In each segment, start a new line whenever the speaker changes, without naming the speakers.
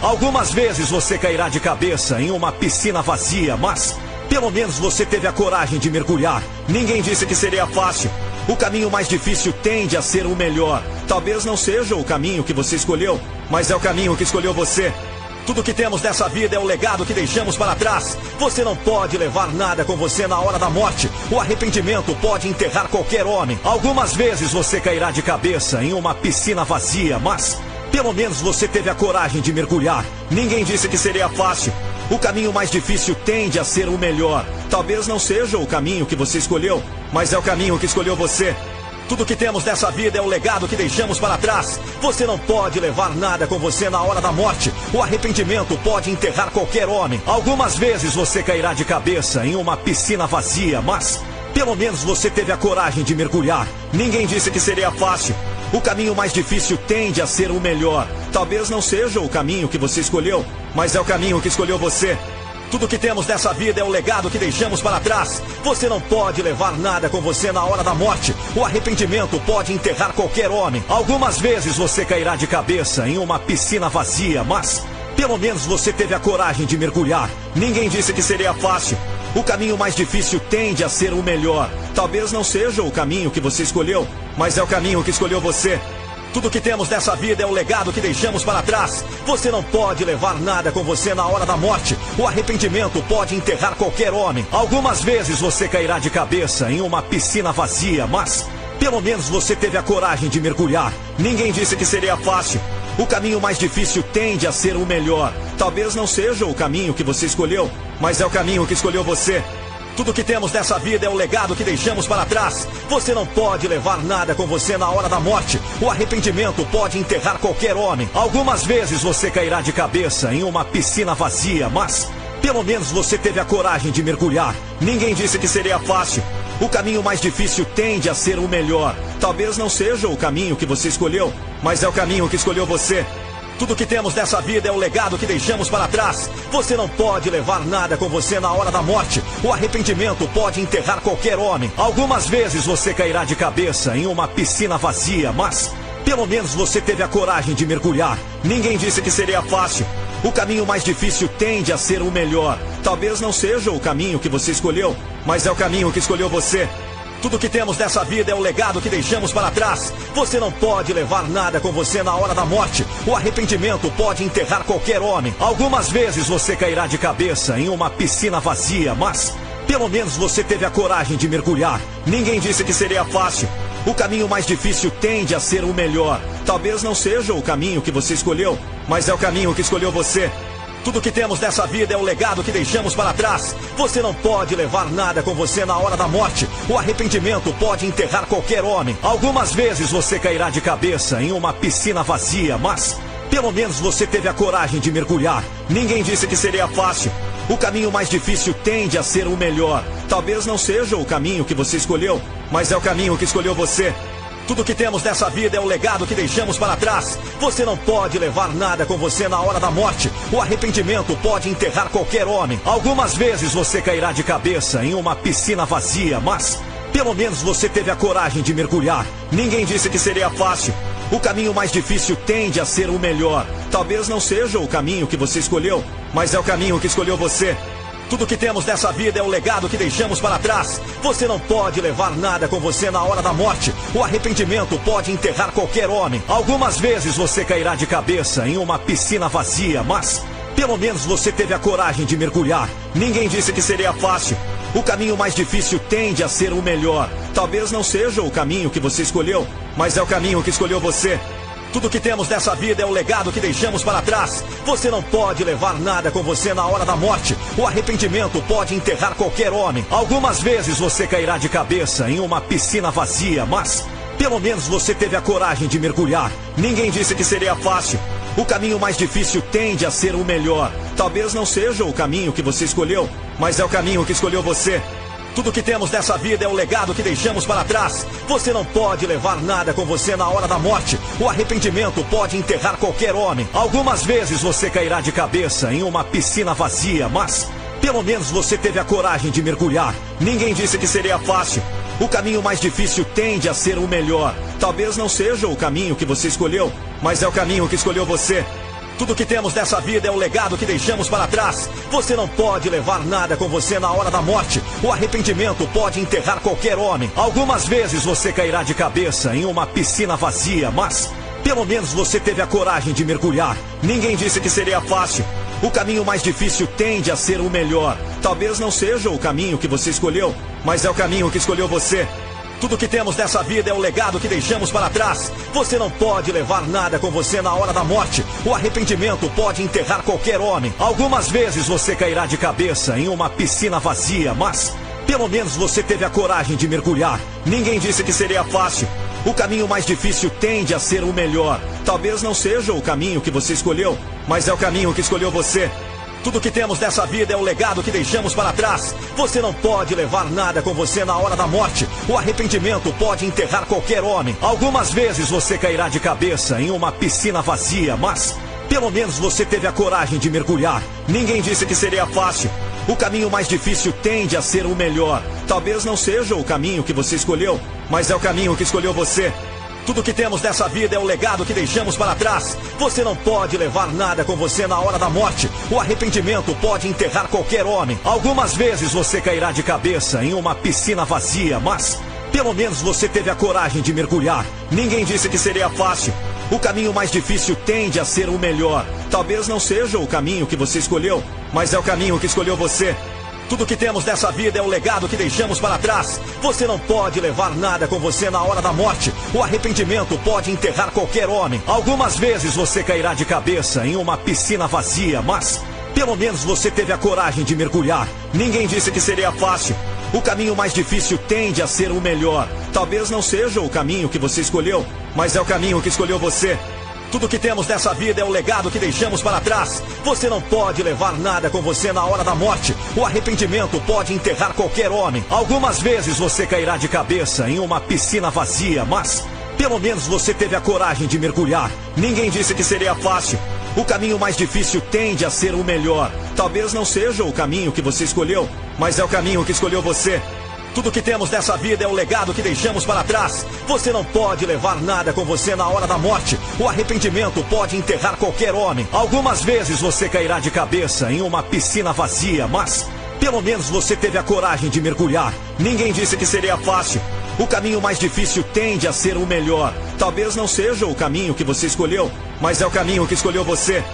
Algumas vezes você cairá de cabeça em uma piscina vazia, mas pelo menos você teve a coragem de mergulhar. Ninguém disse que seria fácil. O caminho mais difícil tende a ser o melhor. Talvez não seja o caminho que você escolheu, mas é o caminho que escolheu você. Tudo que temos nessa vida é o legado que deixamos para trás. Você não pode levar nada com você na hora da morte. O arrependimento pode enterrar qualquer homem. Algumas vezes você cairá de cabeça em uma piscina vazia, mas pelo menos você teve a coragem de mergulhar. Ninguém disse que seria fácil. O caminho mais difícil tende a ser o melhor. Talvez não seja o caminho que você escolheu, mas é o caminho que escolheu você. Tudo que temos nessa vida é o legado que deixamos para trás. Você não pode levar nada com você na hora da morte. O arrependimento pode enterrar qualquer homem. Algumas vezes você cairá de cabeça em uma piscina vazia, mas pelo menos você teve a coragem de mergulhar. Ninguém disse que seria fácil. O caminho mais difícil tende a ser o melhor. Talvez não seja o caminho que você escolheu, mas é o caminho que escolheu você. Tudo que temos nessa vida é o legado que deixamos para trás. Você não pode levar nada com você na hora da morte. O arrependimento pode enterrar qualquer homem. Algumas vezes você cairá de cabeça em uma piscina vazia, mas pelo menos você teve a coragem de mergulhar. Ninguém disse que seria fácil. O caminho mais difícil tende a ser o melhor. Talvez não seja o caminho que você escolheu, mas é o caminho que escolheu você. Tudo que temos nessa vida é o legado que deixamos para trás. Você não pode levar nada com você na hora da morte. O arrependimento pode enterrar qualquer homem. Algumas vezes você cairá de cabeça em uma piscina vazia, mas pelo menos você teve a coragem de mergulhar. Ninguém disse que seria fácil. O caminho mais difícil tende a ser o melhor. Talvez não seja o caminho que você escolheu, mas é o caminho que escolheu você. Tudo que temos nessa vida é o legado que deixamos para trás. Você não pode levar nada com você na hora da morte. O arrependimento pode enterrar qualquer homem. Algumas vezes você cairá de cabeça em uma piscina vazia, mas pelo menos você teve a coragem de mergulhar. Ninguém disse que seria fácil. O caminho mais difícil tende a ser o melhor. Talvez não seja o caminho que você escolheu, mas é o caminho que escolheu você. Tudo que temos nessa vida é o legado que deixamos para trás. Você não pode levar nada com você na hora da morte. O arrependimento pode enterrar qualquer homem. Algumas vezes você cairá de cabeça em uma piscina vazia, mas pelo menos você teve a coragem de mergulhar. Ninguém disse que seria fácil. O caminho mais difícil tende a ser o melhor. Talvez não seja o caminho que você escolheu, mas é o caminho que escolheu você. Tudo que temos nessa vida é o legado que deixamos para trás. Você não pode levar nada com você na hora da morte. O arrependimento pode enterrar qualquer homem. Algumas vezes você cairá de cabeça em uma piscina vazia, mas pelo menos você teve a coragem de mergulhar. Ninguém disse que seria fácil. O caminho mais difícil tende a ser o melhor. Talvez não seja o caminho que você escolheu, mas é o caminho que escolheu você. Tudo que temos nessa vida é o legado que deixamos para trás. Você não pode levar nada com você na hora da morte. O arrependimento pode enterrar qualquer homem. Algumas vezes você cairá de cabeça em uma piscina vazia, mas pelo menos você teve a coragem de mergulhar. Ninguém disse que seria fácil. O caminho mais difícil tende a ser o melhor. Talvez não seja o caminho que você escolheu, mas é o caminho que escolheu você. Tudo que temos nessa vida é o legado que deixamos para trás. Você não pode levar nada com você na hora da morte. O arrependimento pode enterrar qualquer homem. Algumas vezes você cairá de cabeça em uma piscina vazia, mas pelo menos você teve a coragem de mergulhar. Ninguém disse que seria fácil. O caminho mais difícil tende a ser o melhor. Talvez não seja o caminho que você escolheu, mas é o caminho que escolheu você. Tudo que temos nessa vida é o legado que deixamos para trás. Você não pode levar nada com você na hora da morte. O arrependimento pode enterrar qualquer homem. Algumas vezes você cairá de cabeça em uma piscina vazia, mas pelo menos você teve a coragem de mergulhar. Ninguém disse que seria fácil. O caminho mais difícil tende a ser o melhor. Talvez não seja o caminho que você escolheu, mas é o caminho que escolheu você. Tudo que temos nessa vida é o legado que deixamos para trás. Você não pode levar nada com você na hora da morte. O arrependimento pode enterrar qualquer homem. Algumas vezes você cairá de cabeça em uma piscina vazia, mas pelo menos você teve a coragem de mergulhar. Ninguém disse que seria fácil. O caminho mais difícil tende a ser o melhor. Talvez não seja o caminho que você escolheu, mas é o caminho que escolheu você. Tudo que temos nessa vida é o legado que deixamos para trás. Você não pode levar nada com você na hora da morte. O arrependimento pode enterrar qualquer homem. Algumas vezes você cairá de cabeça em uma piscina vazia, mas pelo menos você teve a coragem de mergulhar. Ninguém disse que seria fácil. O caminho mais difícil tende a ser o melhor. Talvez não seja o caminho que você escolheu, mas é o caminho que escolheu você. Tudo que temos nessa vida é o legado que deixamos para trás. Você não pode levar nada com você na hora da morte. O arrependimento pode enterrar qualquer homem. Algumas vezes você cairá de cabeça em uma piscina vazia, mas pelo menos você teve a coragem de mergulhar. Ninguém disse que seria fácil. O caminho mais difícil tende a ser o melhor. Talvez não seja o caminho que você escolheu, mas é o caminho que escolheu você. Tudo que temos nessa vida é o legado que deixamos para trás. Você não pode levar nada com você na hora da morte. O arrependimento pode enterrar qualquer homem. Algumas vezes você cairá de cabeça em uma piscina vazia, mas pelo menos você teve a coragem de mergulhar. Ninguém disse que seria fácil. O caminho mais difícil tende a ser o melhor. Talvez não seja o caminho que você escolheu, mas é o caminho que escolheu você. Tudo que temos nessa vida é o legado que deixamos para trás. Você não pode levar nada com você na hora da morte. O arrependimento pode enterrar qualquer homem. Algumas vezes você cairá de cabeça em uma piscina vazia, mas pelo menos você teve a coragem de mergulhar. Ninguém disse que seria fácil. O caminho mais difícil tende a ser o melhor. Talvez não seja o caminho que você escolheu, mas é o caminho que escolheu você. Tudo que temos nessa vida é o legado que deixamos para trás. Você não pode levar nada com você na hora da morte. O arrependimento pode enterrar qualquer homem. Algumas vezes você cairá de cabeça em uma piscina vazia, mas pelo menos você teve a coragem de mergulhar. Ninguém disse que seria fácil. O caminho mais difícil tende a ser o melhor. Talvez não seja o caminho que você escolheu, mas é o caminho que escolheu você. Tudo que temos nessa vida é o legado que deixamos para trás. Você não pode levar nada com você na hora da morte. O arrependimento pode enterrar qualquer homem. Algumas vezes você cairá de cabeça em uma piscina vazia, mas pelo menos você teve a coragem de mergulhar. Ninguém disse que seria fácil. O caminho mais difícil tende a ser o melhor. Talvez não seja o caminho que você escolheu, mas é o caminho que escolheu você. Tudo que temos nessa vida é o legado que deixamos para trás. Você não pode levar nada com você na hora da morte. O arrependimento pode enterrar qualquer homem. Algumas vezes você cairá de cabeça em uma piscina vazia, mas pelo menos você teve a coragem de mergulhar. Ninguém disse que seria fácil. O caminho mais difícil tende a ser o melhor. Talvez não seja o caminho que você escolheu, mas é o caminho que escolheu você. Tudo que temos nessa vida é o legado que deixamos para trás. Você não pode levar nada com você na hora da morte. O arrependimento pode enterrar qualquer homem. Algumas vezes você cairá de cabeça em uma piscina vazia, mas pelo menos você teve a coragem de mergulhar. Ninguém disse que seria fácil. O caminho mais difícil tende a ser o melhor. Talvez não seja o caminho que você escolheu, mas é o caminho que escolheu você.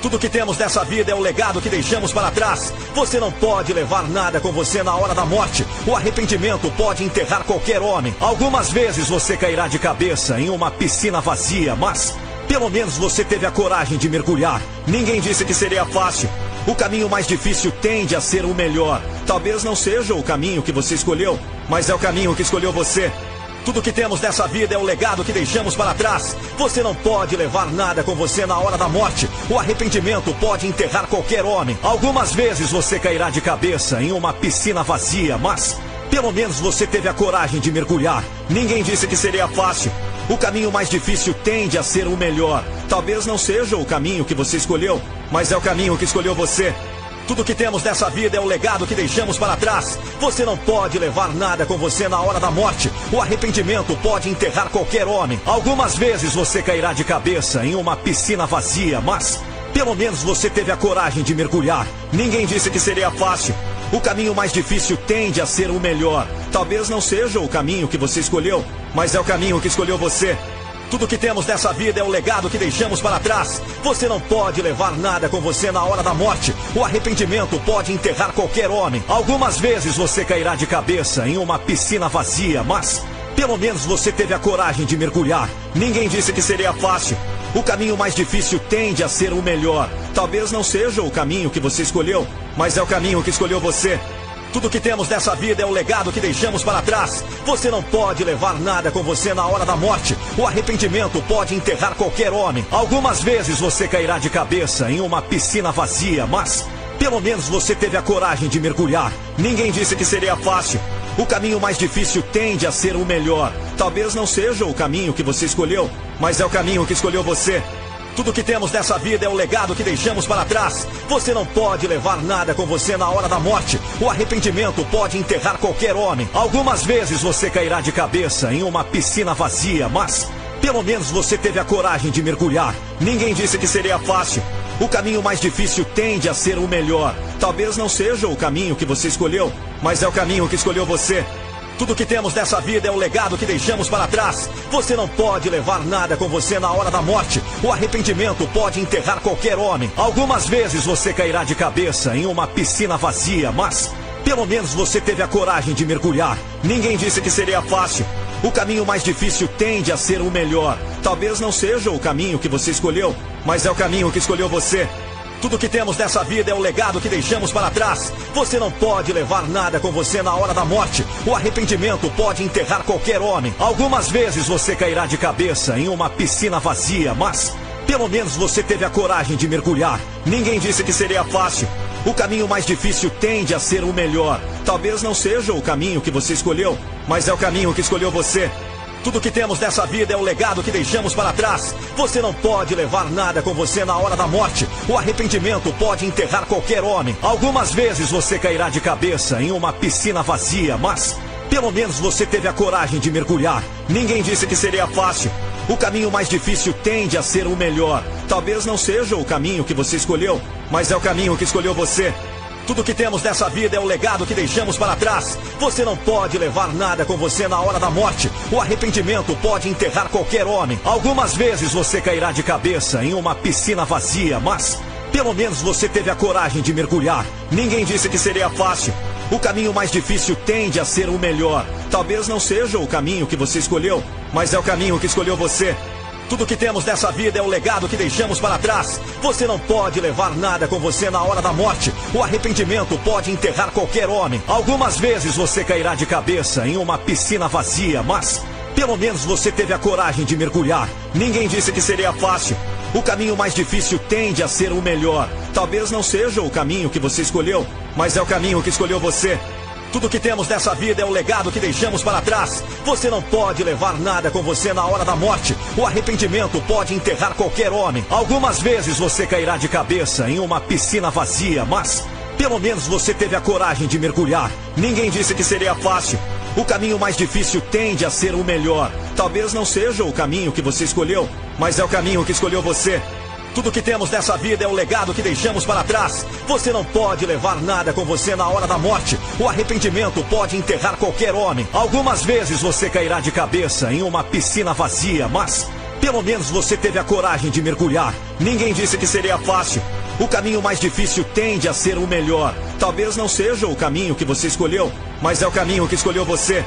Tudo que temos nessa vida é o legado que deixamos para trás. Você não pode levar nada com você na hora da morte. O arrependimento pode enterrar qualquer homem. Algumas vezes você cairá de cabeça em uma piscina vazia, mas pelo menos você teve a coragem de mergulhar. Ninguém disse que seria fácil. O caminho mais difícil tende a ser o melhor. Talvez não seja o caminho que você escolheu, mas é o caminho que escolheu você. Tudo que temos nessa vida é o legado que deixamos para trás. Você não pode levar nada com você na hora da morte. O arrependimento pode enterrar qualquer homem. Algumas vezes você cairá de cabeça em uma piscina vazia, mas pelo menos você teve a coragem de mergulhar. Ninguém disse que seria fácil. O caminho mais difícil tende a ser o melhor. Talvez não seja o caminho que você escolheu, mas é o caminho que escolheu você. Tudo que temos nessa vida é o legado que deixamos para trás. Você não pode levar nada com você na hora da morte. O arrependimento pode enterrar qualquer homem. Algumas vezes você cairá de cabeça em uma piscina vazia, mas pelo menos você teve a coragem de mergulhar. Ninguém disse que seria fácil. O caminho mais difícil tende a ser o melhor. Talvez não seja o caminho que você escolheu, mas é o caminho que escolheu você. Tudo que temos nessa vida é o legado que deixamos para trás. Você não pode levar nada com você na hora da morte. O arrependimento pode enterrar qualquer homem. Algumas vezes você cairá de cabeça em uma piscina vazia, mas pelo menos você teve a coragem de mergulhar. Ninguém disse que seria fácil. O caminho mais difícil tende a ser o melhor. Talvez não seja o caminho que você escolheu, mas é o caminho que escolheu você. Tudo que temos nessa vida é o legado que deixamos para trás. Você não pode levar nada com você na hora da morte. O arrependimento pode enterrar qualquer homem. Algumas vezes você cairá de cabeça em uma piscina vazia, mas pelo menos você teve a coragem de mergulhar. Ninguém disse que seria fácil. O caminho mais difícil tende a ser o melhor. Talvez não seja o caminho que você escolheu, mas é o caminho que escolheu você. Tudo que temos nessa vida é o legado que deixamos para trás. Você não pode levar nada com você na hora da morte. O arrependimento pode enterrar qualquer homem. Algumas vezes você cairá de cabeça em uma piscina vazia, mas Pelo menos você teve a coragem de mergulhar. Ninguém disse que seria fácil. O caminho mais difícil tende a ser o melhor. Talvez não seja o caminho que você escolheu, mas é o caminho que escolheu você. Tudo que temos nessa vida é o legado que deixamos para trás. Você não pode levar nada com você na hora da morte. O arrependimento pode enterrar qualquer homem. Algumas vezes você cairá de cabeça em uma piscina vazia, mas pelo menos você teve a coragem de mergulhar. Ninguém disse que seria fácil. O caminho mais difícil tende a ser o melhor. Talvez não seja o caminho que você escolheu, mas é o caminho que escolheu você. Tudo que temos nessa vida é o legado que deixamos para trás. Você não pode levar nada com você na hora da morte. O arrependimento pode enterrar qualquer homem. Algumas vezes você cairá de cabeça em uma piscina vazia, mas pelo menos você teve a coragem de mergulhar. Ninguém disse que seria fácil. O caminho mais difícil tende a ser o melhor. Talvez não seja o caminho que você escolheu, mas é o caminho que escolheu você. Tudo que temos nessa vida é o legado que deixamos para trás. Você não pode levar nada com você na hora da morte. O arrependimento pode enterrar qualquer homem. Algumas vezes você cairá de cabeça em uma piscina vazia, mas pelo menos você teve a coragem de mergulhar. Ninguém disse que seria fácil. O caminho mais difícil tende a ser o melhor. Talvez não seja o caminho que você escolheu, mas é o caminho que escolheu você. Tudo que temos nessa vida é o legado que deixamos para trás. Você não pode levar nada com você na hora da morte. O arrependimento pode enterrar qualquer homem. Algumas vezes você cairá de cabeça em uma piscina vazia, mas pelo menos você teve a coragem de mergulhar. Ninguém disse que seria fácil. O caminho mais difícil tende a ser o melhor. Talvez não seja o caminho que você escolheu, mas é o caminho que escolheu você. Tudo que temos nessa vida é o legado que deixamos para trás. Você não pode levar nada com você na hora da morte. O arrependimento pode enterrar qualquer homem. Algumas vezes você cairá de cabeça em uma piscina vazia, mas pelo menos você teve a coragem de mergulhar. Ninguém disse que seria fácil. O caminho mais difícil tende a ser o melhor. Talvez não seja o caminho que você escolheu, mas é o caminho que escolheu você. Tudo que temos nessa vida é o legado que deixamos para trás. Você não pode levar nada com você na hora da morte. O arrependimento pode enterrar qualquer homem. Algumas vezes você cairá de cabeça em uma piscina vazia, mas pelo menos você teve a coragem de mergulhar. Ninguém disse que seria fácil. O caminho mais difícil tende a ser o melhor. Talvez não seja o caminho que você escolheu, mas é o caminho que escolheu você. Tudo que temos nessa vida é o legado que deixamos para trás. Você não pode levar nada com você na hora da morte. O arrependimento pode enterrar qualquer homem. Algumas vezes você cairá de cabeça em uma piscina vazia, mas pelo menos você teve a coragem de mergulhar. Ninguém disse que seria fácil. O caminho mais difícil tende a ser o melhor. Talvez não seja o caminho que você escolheu, mas é o caminho que escolheu você.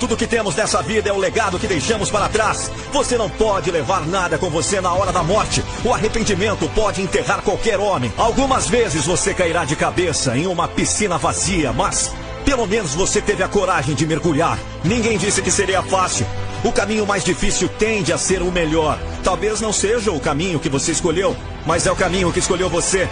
Tudo que temos nessa vida é o legado que deixamos para trás. Você não pode levar nada com você na hora da morte. O arrependimento pode enterrar qualquer homem. Algumas vezes você cairá de cabeça em uma piscina vazia, mas pelo menos você teve a coragem de mergulhar. Ninguém disse que seria fácil. O caminho mais difícil tende a ser o melhor. Talvez não seja o caminho que você escolheu, mas é o caminho que escolheu você.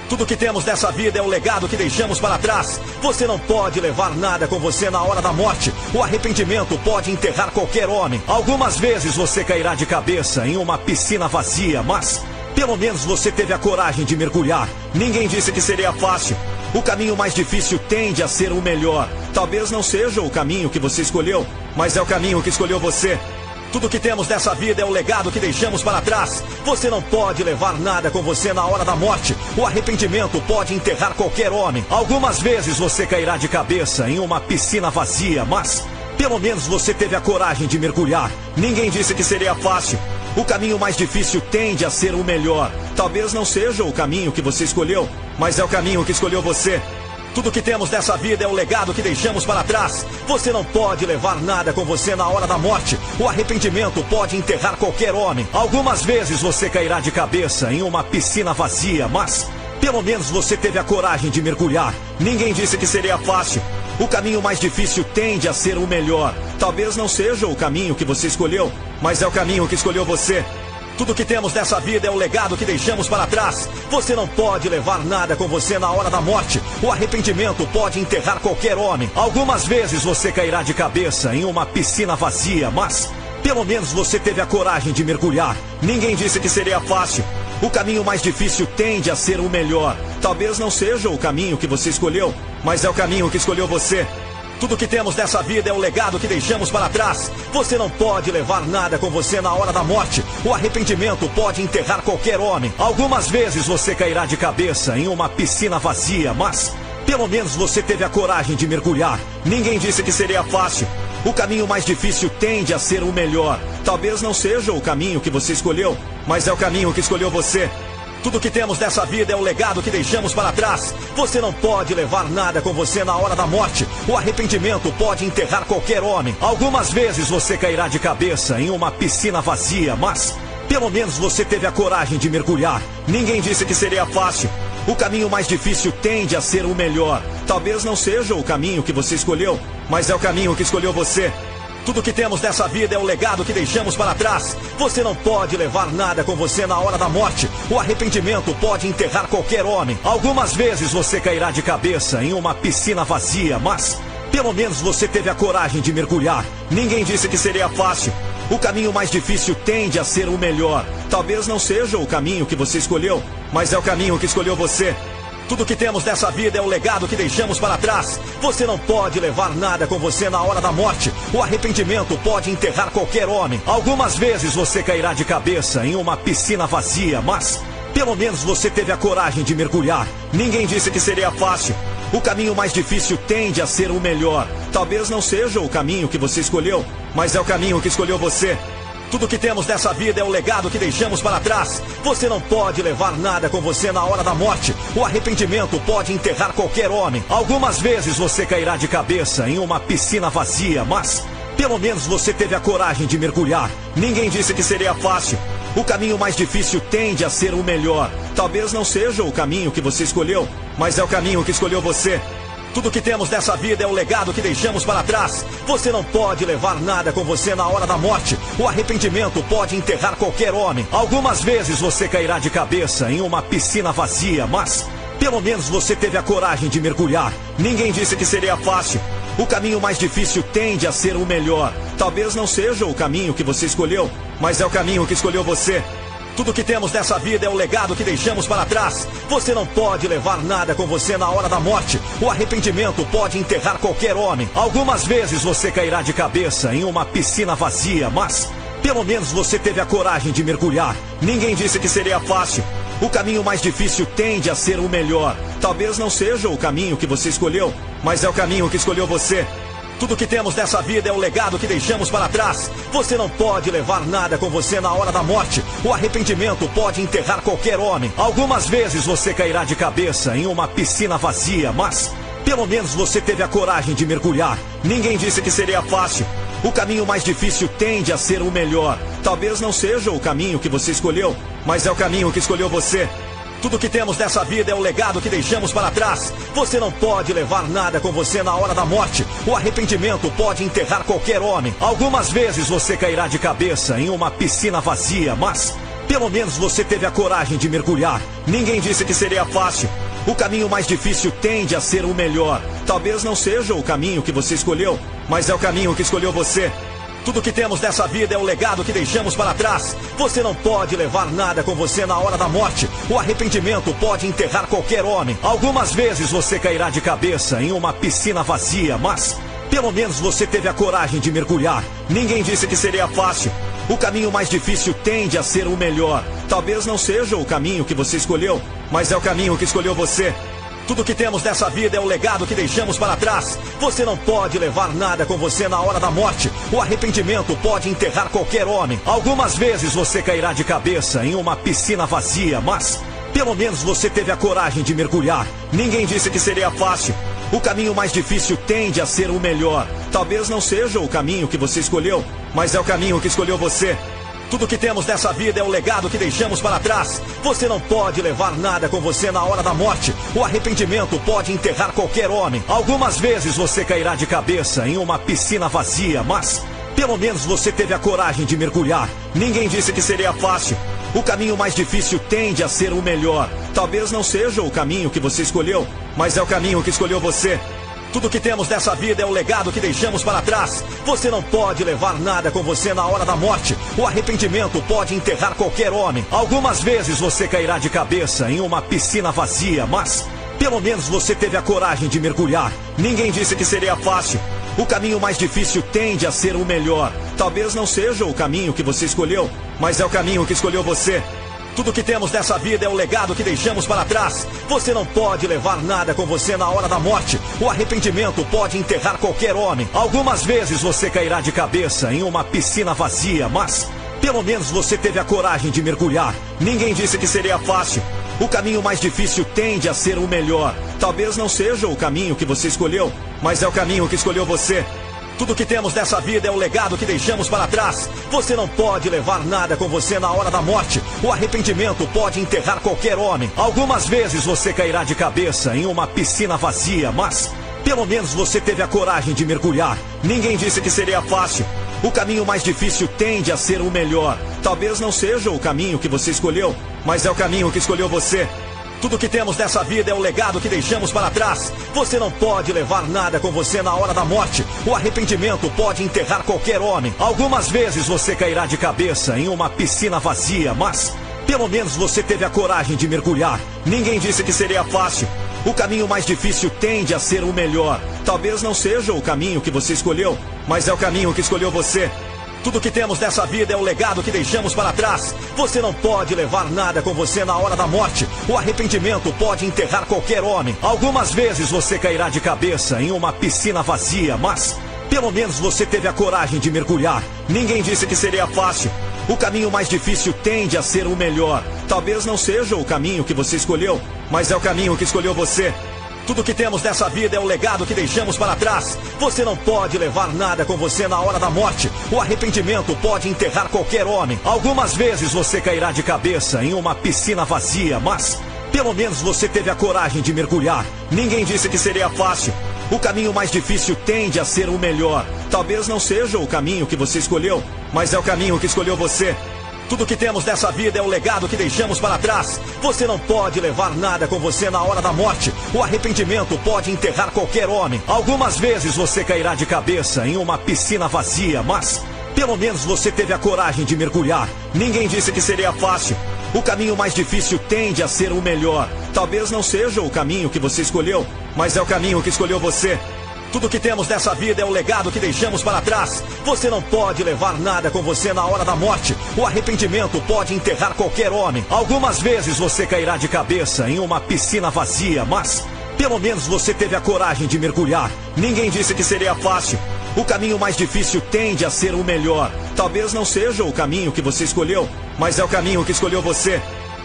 Tudo que temos nessa vida é o legado que deixamos para trás. Você não pode levar nada com você na hora da morte. O arrependimento pode enterrar qualquer homem. Algumas vezes você cairá de cabeça em uma piscina vazia, mas pelo menos você teve a coragem de mergulhar. Ninguém disse que seria fácil. O caminho mais difícil tende a ser o melhor. Talvez não seja o caminho que você escolheu, mas é o caminho que escolheu você. Tudo que temos nessa vida é o legado que deixamos para trás. Você não pode levar nada com você na hora da morte. O arrependimento pode enterrar qualquer homem. Algumas vezes você cairá de cabeça em uma piscina vazia, mas pelo menos você teve a coragem de mergulhar. Ninguém disse que seria fácil. O caminho mais difícil tende a ser o melhor. Talvez não seja o caminho que você escolheu, mas é o caminho que escolheu você. Tudo que temos nessa vida é o legado que deixamos para trás. Você não pode levar nada com você na hora da morte. O arrependimento pode enterrar qualquer homem. Algumas vezes você cairá de cabeça em uma piscina vazia, mas pelo menos você teve a coragem de mergulhar. Ninguém disse que seria fácil. O caminho mais difícil tende a ser o melhor. Talvez não seja o caminho que você escolheu, mas é o caminho que escolheu você. Tudo que temos nessa vida é o legado que deixamos para trás. Você não pode levar nada com você na hora da morte. O arrependimento pode enterrar qualquer homem. Algumas vezes você cairá de cabeça em uma piscina vazia, mas pelo menos você teve a coragem de mergulhar. Ninguém disse que seria fácil. O caminho mais difícil tende a ser o melhor. Talvez não seja o caminho que você escolheu, mas é o caminho que escolheu você. Tudo que temos nessa vida é o legado que deixamos para trás. Você não pode levar nada com você na hora da morte. O arrependimento pode enterrar qualquer homem. Algumas vezes você cairá de cabeça em uma piscina vazia, mas pelo menos você teve a coragem de mergulhar. Ninguém disse que seria fácil. O caminho mais difícil tende a ser o melhor. Talvez não seja o caminho que você escolheu, mas é o caminho que escolheu você. Tudo que temos nessa vida é o legado que deixamos para trás. Você não pode levar nada com você na hora da morte. O arrependimento pode enterrar qualquer homem. Algumas vezes você cairá de cabeça em uma piscina vazia, mas pelo menos você teve a coragem de mergulhar. Ninguém disse que seria fácil. O caminho mais difícil tende a ser o melhor. Talvez não seja o caminho que você escolheu, mas é o caminho que escolheu você. Tudo que temos nessa vida é o legado que deixamos para trás. Você não pode levar nada com você na hora da morte. O arrependimento pode enterrar qualquer homem. Algumas vezes você cairá de cabeça em uma piscina vazia, mas pelo menos você teve a coragem de mergulhar. Ninguém disse que seria fácil. O caminho mais difícil tende a ser o melhor. Talvez não seja o caminho que você escolheu, mas é o caminho que escolheu você. Tudo que temos nessa vida é o legado que deixamos para trás. Você não pode levar nada com você na hora da morte. O arrependimento pode enterrar qualquer homem. Algumas vezes você cairá de cabeça em uma piscina vazia, mas pelo menos você teve a coragem de mergulhar. Ninguém disse que seria fácil. O caminho mais difícil tende a ser o melhor. Talvez não seja o caminho que você escolheu, mas é o caminho que escolheu você. Tudo que temos nessa vida é o legado que deixamos para trás. Você não pode levar nada com você na hora da morte. O arrependimento pode enterrar qualquer homem. Algumas vezes você cairá de cabeça em uma piscina vazia, mas pelo menos você teve a coragem de mergulhar. Ninguém disse que seria fácil. O caminho mais difícil tende a ser o melhor. Talvez não seja o caminho que você escolheu, mas é o caminho que escolheu você. Tudo que temos nessa vida é o legado que deixamos para trás. Você não pode levar nada com você na hora da morte. O arrependimento pode enterrar qualquer homem. Algumas vezes você cairá de cabeça em uma piscina vazia, mas pelo menos você teve a coragem de mergulhar. Ninguém disse que seria fácil. O caminho mais difícil tende a ser o melhor. Talvez não seja o caminho que você escolheu, mas é o caminho que escolheu você. Tudo que temos nessa vida é o legado que deixamos para trás. Você não pode levar nada com você na hora da morte. O arrependimento pode enterrar qualquer homem. Algumas vezes você cairá de cabeça em uma piscina vazia, mas pelo menos você teve a coragem de mergulhar. Ninguém disse que seria fácil. O caminho mais difícil tende a ser o melhor. Talvez não seja o caminho que você escolheu, mas é o caminho que escolheu você. Tudo que temos nessa vida é o legado que deixamos para trás. Você não pode levar nada com você na hora da morte. O arrependimento pode enterrar qualquer homem. Algumas vezes você cairá de cabeça em uma piscina vazia, mas pelo menos você teve a coragem de mergulhar. Ninguém disse que seria fácil. O caminho mais difícil tende a ser o melhor. Talvez não seja o caminho que você escolheu, mas é o caminho que escolheu você. Tudo que temos nessa vida é o legado que deixamos para trás. Você não pode levar nada com você na hora da morte. O arrependimento pode enterrar qualquer homem. Algumas vezes você cairá de cabeça em uma piscina vazia, mas pelo menos você teve a coragem de mergulhar. Ninguém disse que seria fácil. O caminho mais difícil tende a ser o melhor. Talvez não seja o caminho que você escolheu, mas é o caminho que escolheu você. Tudo que temos nessa vida é o legado que deixamos para trás. Você não pode levar nada com você na hora da morte. O arrependimento pode enterrar qualquer homem. Algumas vezes você cairá de cabeça em uma piscina vazia, mas pelo menos você teve a coragem de mergulhar. Ninguém disse que seria fácil. O caminho mais difícil tende a ser o melhor. Talvez não seja o caminho que você escolheu, mas é o caminho que escolheu você. Tudo que temos nessa vida é o legado que deixamos para trás. Você não pode levar nada com você na hora da morte. O arrependimento pode enterrar qualquer homem. Algumas vezes você cairá de cabeça em uma piscina vazia, mas pelo menos você teve a coragem de mergulhar. Ninguém disse que seria fácil. O caminho mais difícil tende a ser o melhor. Talvez não seja o caminho que você escolheu, mas é o caminho que escolheu você. Tudo que temos nessa vida é o legado que deixamos para trás. Você não pode levar nada com você na hora da morte. O arrependimento pode enterrar qualquer homem. Algumas vezes você cairá de cabeça em uma piscina vazia, mas pelo menos você teve a coragem de mergulhar. Ninguém disse que seria fácil. O caminho mais difícil tende a ser o melhor. Talvez não seja o caminho que você escolheu, mas é o caminho que escolheu você. Tudo que temos nessa vida é o legado que deixamos para trás. Você não pode levar nada com você na hora da morte. O arrependimento pode enterrar qualquer homem. Algumas vezes você cairá de cabeça em uma piscina vazia, mas Pelo menos você teve a coragem de mergulhar. Ninguém disse que seria fácil. O caminho mais difícil tende a ser o melhor. Talvez não seja o caminho que você escolheu, mas é o caminho que escolheu você. Tudo que temos nessa vida é o legado que deixamos para trás. Você não pode levar nada com você na hora da morte. O arrependimento pode enterrar qualquer homem. Algumas vezes você cairá de cabeça em uma piscina vazia, mas pelo menos você teve a coragem de mergulhar. Ninguém disse que seria fácil. O caminho mais difícil tende a ser o melhor. Talvez não seja o caminho que você escolheu, mas é o caminho que escolheu você. Tudo que temos nessa vida é o legado que deixamos para trás. Você não pode levar nada com você na hora da morte. O arrependimento pode enterrar qualquer homem. Algumas vezes você cairá de cabeça em uma piscina vazia, mas pelo menos você teve a coragem de mergulhar. Ninguém disse que seria fácil. O caminho mais difícil tende a ser o melhor. Talvez não seja o caminho que você escolheu, mas é o caminho que escolheu você. Tudo que temos nessa vida é o legado que deixamos para trás. Você não pode levar nada com você na hora da morte. O arrependimento pode enterrar qualquer homem. Algumas vezes você cairá de cabeça em uma piscina vazia, mas pelo menos você teve a coragem de mergulhar. Ninguém disse que seria fácil. O caminho mais difícil tende a ser o melhor. Talvez não seja o caminho que você escolheu, mas é o caminho que escolheu você. Tudo que temos nessa vida é o legado que deixamos para trás. Você não pode levar nada com você na hora da morte. O arrependimento pode enterrar qualquer homem. Algumas vezes você cairá de cabeça em uma piscina vazia, mas pelo menos você teve a coragem de mergulhar. Ninguém disse que seria fácil. O caminho mais difícil tende a ser o melhor. Talvez não seja o caminho que você escolheu, mas é o caminho que escolheu você. Tudo que temos nessa vida é o legado que deixamos para trás. Você não pode levar nada com você na hora da morte. O arrependimento pode enterrar qualquer homem. Algumas vezes você cairá de cabeça em uma piscina vazia, mas pelo menos você teve a coragem de mergulhar. Ninguém disse que seria fácil. O caminho mais difícil tende a ser o melhor. Talvez não seja o caminho que você escolheu, mas é o caminho que escolheu você. Tudo que temos nessa vida é o legado que deixamos para trás. Você não pode levar nada com você na hora da morte. O arrependimento pode enterrar qualquer homem. Algumas vezes você cairá de cabeça em uma piscina vazia, mas pelo menos você teve a coragem de mergulhar. Ninguém disse que seria fácil. O caminho mais difícil tende a ser o melhor. Talvez não seja o caminho que você escolheu, mas é o caminho que escolheu você. Tudo que temos nessa vida é o legado que deixamos para trás. Você não pode levar nada com você na hora da morte. O arrependimento pode enterrar qualquer homem. Algumas vezes você cairá de cabeça em uma piscina vazia, mas pelo menos você teve a coragem de mergulhar. Ninguém disse que seria fácil. O caminho mais difícil tende a ser o melhor. Talvez não seja o caminho que você escolheu, mas é o caminho que escolheu você.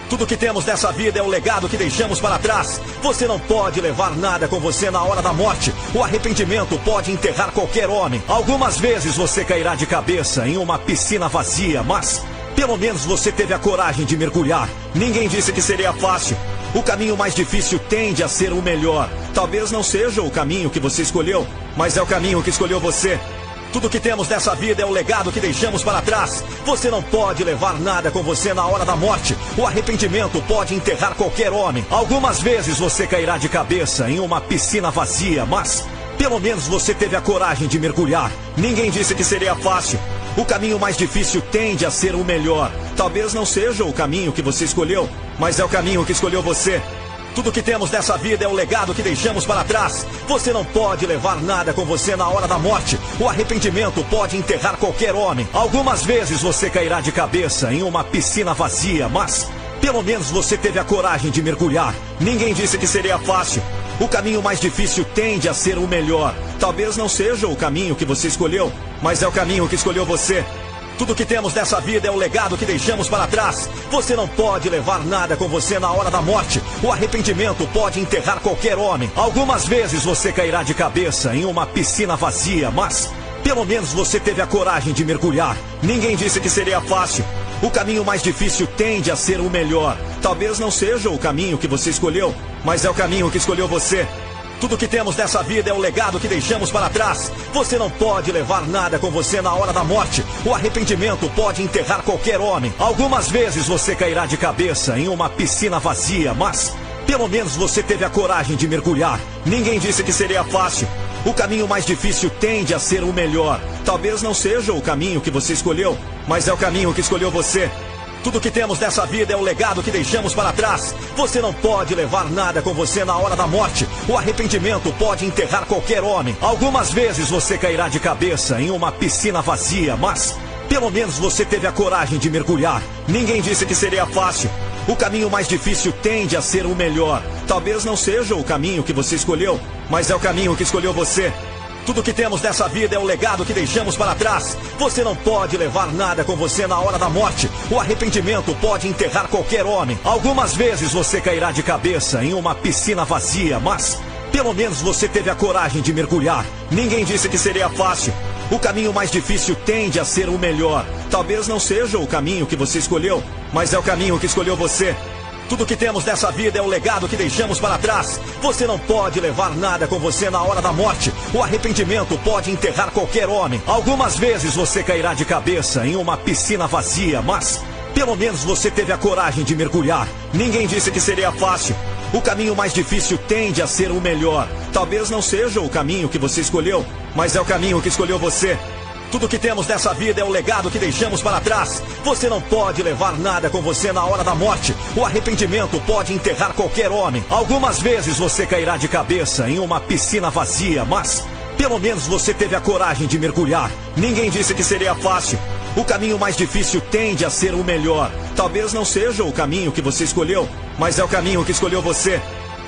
Tudo que temos nessa vida é o legado que deixamos para trás. Você não pode levar nada com você na hora da morte. O arrependimento pode enterrar qualquer homem. Algumas vezes você cairá de cabeça em uma piscina vazia, mas pelo menos você teve a coragem de mergulhar. Ninguém disse que seria fácil. O caminho mais difícil tende a ser o melhor. Talvez não seja o caminho que você escolheu, mas é o caminho que escolheu você. Tudo que temos nessa vida é o legado que deixamos para trás. Você não pode levar nada com você na hora da morte. O arrependimento pode enterrar qualquer homem. Algumas vezes você cairá de cabeça em uma piscina vazia, mas pelo menos você teve a coragem de mergulhar. Ninguém disse que seria fácil. O caminho mais difícil tende a ser o melhor. Talvez não seja o caminho que você escolheu, mas é o caminho que escolheu você. Tudo que temos nessa vida é o legado que deixamos para trás. Você não pode levar nada com você na hora da morte. O arrependimento pode enterrar qualquer homem. Algumas vezes você cairá de cabeça em uma piscina vazia, mas pelo menos você teve a coragem de mergulhar. Ninguém disse que seria fácil. O caminho mais difícil tende a ser o melhor. Talvez não seja o caminho que você escolheu, mas é o caminho que escolheu você. Tudo que temos nessa vida é o legado que deixamos para trás. Você não pode levar nada com você na hora da morte. O arrependimento pode enterrar qualquer homem. Algumas vezes você cairá de cabeça em uma piscina vazia, mas pelo menos você teve a coragem de mergulhar. Ninguém disse que seria fácil. O caminho mais difícil tende a ser o melhor. Talvez não seja o caminho que você escolheu, mas é o caminho que escolheu você. Tudo que temos nessa vida é o legado que deixamos para trás. Você não pode levar nada com você na hora da morte. O arrependimento pode enterrar qualquer homem. Algumas vezes você cairá de cabeça em uma piscina vazia, mas pelo menos você teve a coragem de mergulhar. Ninguém disse que seria fácil. O caminho mais difícil tende a ser o melhor. Talvez não seja o caminho que você escolheu, mas é o caminho que escolheu você. Tudo que temos nessa vida é o legado que deixamos para trás. Você não pode levar nada com você na hora da morte. O arrependimento pode enterrar qualquer homem. Algumas vezes você cairá de cabeça em uma piscina vazia, mas pelo menos você teve a coragem de mergulhar. Ninguém disse que seria fácil. O caminho mais difícil tende a ser o melhor. Talvez não seja o caminho que você escolheu, mas é o caminho que escolheu você. Tudo que temos nessa vida é o legado que deixamos para trás. Você não pode levar nada com você na hora da morte. O arrependimento pode enterrar qualquer homem. Algumas vezes você cairá de cabeça em uma piscina vazia, mas pelo menos você teve a coragem de mergulhar. Ninguém disse que seria fácil. O caminho mais difícil tende a ser o melhor. Talvez não seja o caminho que você escolheu, mas é o caminho que escolheu você. Tudo que temos nessa vida é o legado que deixamos para trás. Você não pode levar nada com você na hora da morte. O arrependimento pode enterrar qualquer homem. Algumas vezes você cairá de cabeça em uma piscina vazia, mas pelo menos você teve a coragem de mergulhar. Ninguém disse que seria fácil. O caminho mais difícil tende a ser o melhor. Talvez não seja o caminho que você escolheu, mas é o caminho que escolheu você. Tudo que temos nessa vida é o legado que deixamos para trás. Você não pode levar nada com você na hora da morte. O arrependimento pode enterrar qualquer homem. Algumas vezes você cairá de cabeça em uma piscina vazia, mas pelo menos você teve a coragem de mergulhar. Ninguém disse que seria fácil. O caminho mais difícil tende a ser o melhor. Talvez não seja o caminho que você escolheu, mas é o caminho que escolheu você.